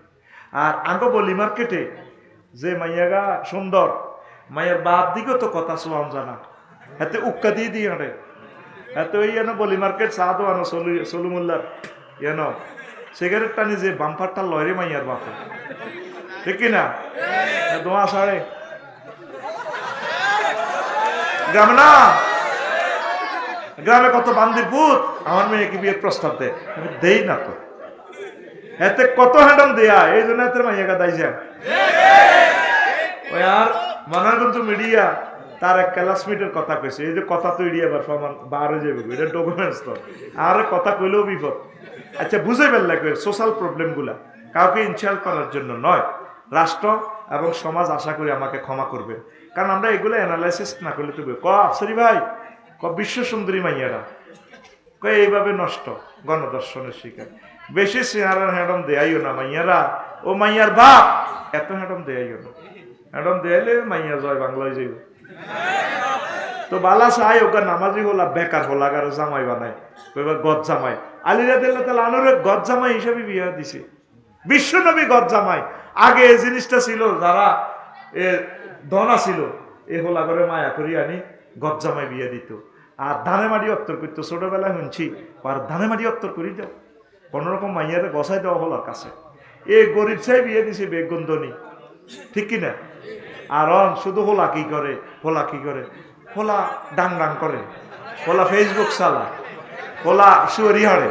আর আগে বলি মার্কেটে যে মাইয়াগা সুন্দর, মাইয়ার বাপ দিকেও তো কথা শোয়াম জানা, হাতে উক্কা দিয়ে দিয়ে আনে, হাতে ওই এনে বলি মার্কেট সাদো আনো সলুমুল্লার এন সিগারেট টানি যে বাম্পারটা লয়রে মাইয়ার বাপে, ঠিক কিনা? দোয়া সাড়ে গ্রামে না, গ্রামে কত বান্দির পুত আমার মেয়েকে বিয়ের প্রস্তাব দেয়, আমি দেই না তো। এতে কত হ্যান্ডম দেয়া, এই জন্য এতে মাইয়াকা দাই যায়। ওই আর মনারগঞ্জ মিডিয়া তার এক ক্লাসমেটের কথা কইছে, এই যে কথা তৈরি আবার প্রমাণ বারে যাবে, এটা ডকুমেন্টস তো, আর কথা কইলেও বিপদ। আচ্ছা বুঝে ফেল লাগবে সোশ্যাল প্রবলেম গুলা, কাউকে ইনসাল্ট করার জন্য নয়। রাষ্ট্র এবং সমাজ আশা করি আমাকে ক্ষমা করবে, কারণ আমরা এগুলো অ্যানালাইসিস না করলে তো আফসারি ভাই বিশ্ব সুন্দরী মাইয়ারা এইভাবে নষ্ট, গণদর্শনের শিকার। বেশি চেহারার হ্যাডম দেয়াইও না মাইয়ারা, ও মাইয়ার বাপ এত হ্যাডম দেয়াইও না, হ্যাডম দেয়াইলে মাইয়া জয় বাংলায় যাইব। তো বালা চাই ওকে নামাজি হলা বেকার হলা আর জামাই বানায়, এবার গদ জামাই আলিরা দিল্লা তাহলে আনুরে গদ জামাই হিসাবে বিয়ে দিছে, বিশ্বনবী গদ জামাই। আগে এই জিনিসটা ছিল, যারা এ ধনা ছিল এ হোলা করে মায়া করি আনি গদ জামাই বিয়ে দিত। আর ধানে মাটি অত্তর করতো, ছোটবেলায় শুনছি আর ধানে মাটি অত্তর করি দাও, কোনোরকম মাইয়ারে বসাই দেওয়া হলার কাছে। এ গরিব চাই বিয়ে দিছে বেগুন্দনি, ঠিক কিনা? আর শুধু হোলা কি করে, হোলা কি করে, হোলা ডাং ডাং করে, হোলা ফেসবুক চালা, হোলা শুয়ারি হারে,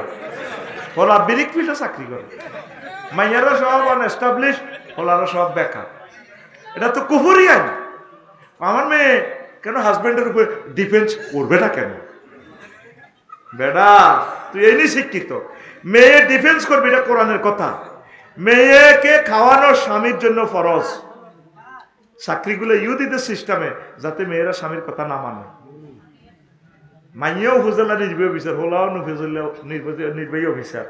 হোলা বিরিক পিঠা চাকরি করে, মাইয়ারা সব আনএস্টাবলিশ, হোলারা সব বেকার। এটা তো কুফুরি আইন। আমার মেয়ে কেন হাজবেন্ডের উপরে ডিফেন্স করবে না কেন? বেটা তুই এই নিয়ে শিক্ষিত, মেয়ে ডিফেন্স করবি, এটা কোরআনের কথা। মেয়েকে খাওয়ানো স্বামীর জন্য ফরজ। চাকরিগুলো ইউদিদের সিস্টেমে যাতে মেয়েরা স্বামীর কথা না মানে। মাইয়াও হুজলা নির্বাহী অফিসার, হোলাও নির্বাহী অফিসার।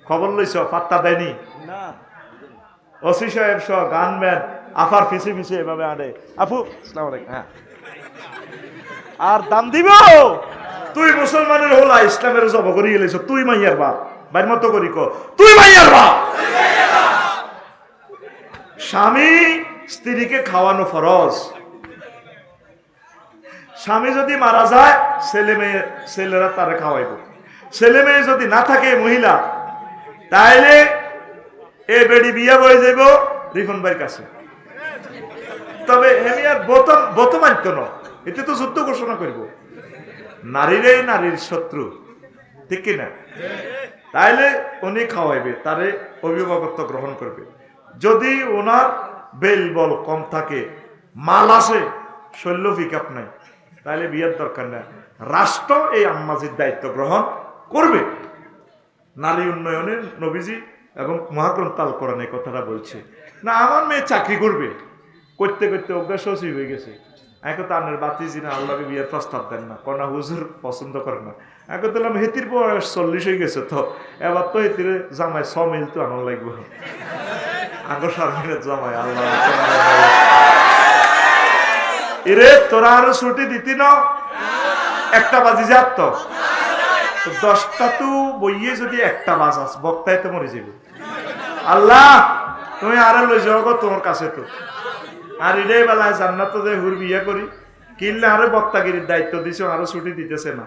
খবর লইছ পাত্তা দেয়নি, ওসি সাহেব সহ গানম্যান আফার ফিসি ফিসি এভাবে আনে। আপু আসসালামু আলাইকুম, হ্যাঁ আর দাম দিব। তুই মুসলমানের হোলা ইসলামের জব করি গেলেছ, তুই মাইয়ার বাপ, বাইর মতো করি ক তুই মাইয়ার বাপ। স্বামী স্ত্রীকে খাওয়ানো ফরজ। স্বামী যদি মারা যায় ছেলেরা তারা খাওয়াইব। ছেলে মেয়ে যদি না থাকে মহিলা, তাইলে এ বেড়ি বিয়া বয়ে যাইব রিফন ভাইয়ের কাছে। তবে আমি আর বত মানত না, এতে তো যুদ্ধ ঘোষণা করব। নারীরাই নারীর শত্রু, ঠিক কিনা? তাইলে উনি খাওয়াইবে, তারে অভিভাবকত্ব গ্রহণ করবে। যদি ওনার বেল বল কম থাকে, মাল আছে, শৈল্য পিকআপ নাই, তাহলে বিয়ের দরকার নেই। রাষ্ট্র এই আম্মাজির দায়িত্ব গ্রহণ করবে। নারী উন্নয়নের নবীজি এবং মহাগ্রন্থ আল কোরআনে কথাটা বলছে না। আমার মেয়ে চাকরি করবে, করতে করতে অভ্যাস হয়ে গেছে। এখন তো আপনার বাতি জিনা আল্লাহকে বিয়ের প্রস্তাব দেন না, কন্যা হুজুর পছন্দ করে না। এখন তো হেতির বয়স 40 হয়ে গেছে, তো এবার তো হেতির জামাই 6 মিল তো আনার লাগবে। আগর সারমিনের জামাই আল্লাহ এরে তোরা আরো ছুটি দিতি না, 1টা বাজি যাত তো 10টা তো বইয়ে যদি 1টা বাজাস বক্তায় তো মরে যাবে। আল্লাহ তুমি আরো লই যাও গো তোমার কাছে। তো আর এটাই বেলায় জান্নাত যে হুর বিয়ে করি কিনলে আরো বক্তাগিরির দায়িত্ব দিছে, আরো ছুটি দিতেছে না।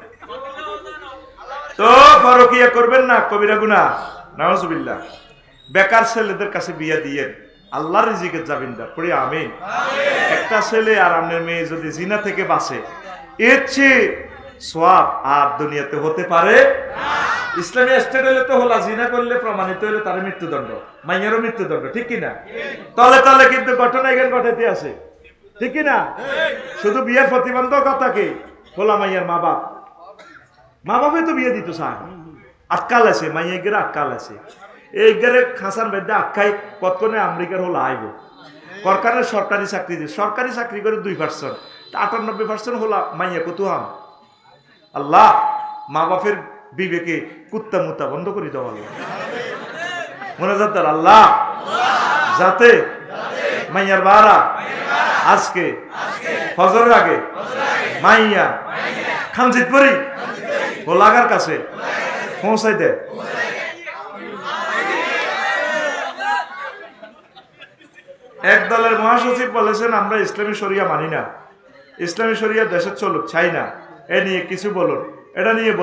তো পরকিয়া করবেন না, কবিরা গুনাহ, নাউজুবিল্লাহ। বেকার ছেলেদের কাছে বিয়ে দিয়ে আল্লাহর রিজিকের জামিনদার পড়ি আমিন। একটা ছেলে আর আপনার মেয়ে যদি জিনা থেকে বাঁচে, এর চেয়ে সওয়াব আর দুনিয়াতে হতে পারে না। ইসলামী স্টেট হলে তো হলা জিনা করলে প্রমাণিত হলে তার মৃত্যুদণ্ড, মাইয়ারও মৃত্যুদণ্ড, ঠিক কিনা? তলে তলে কিন্তু ঘটনা এখানে ঘটাইতে আছে, ঠিক কিনা? শুধু বিয়ের প্রতিবন্ধকতা কি? হলা মাইয়ার মা বাপে তো বিয়ে দিত স্যার, আটকাল আছে, মাইয়া গেরে আটকাল আছে। এই গেরে খাসান বেদে আটকাই কতক্ষণে আমেরিকার হলো আইব। সরকারের সরকারি চাকরি দিয়ে সরকারি চাকরি করে 2%, 98% হলা মাইয়া কত হাম। আল্লাহ মা বাপের বিবেকে কুত্তা মুত্তা বন্ধ করে দেওয়া মনে যাতে আল্লাহ যাতে মাইয়ার বারা আজকে ফজরের আগে মাইয়া খামজিতপুরি ও লাগার কাছে পৌঁছাই দে। এক দলের মহাসচিব বলেছেন আমরা ইসলামী শরিয়া মানি না, ইসলামী শরিয়া দেশে চলুক চাই না। এ নিয়ে কিছু বলুন, এটা নিয়ে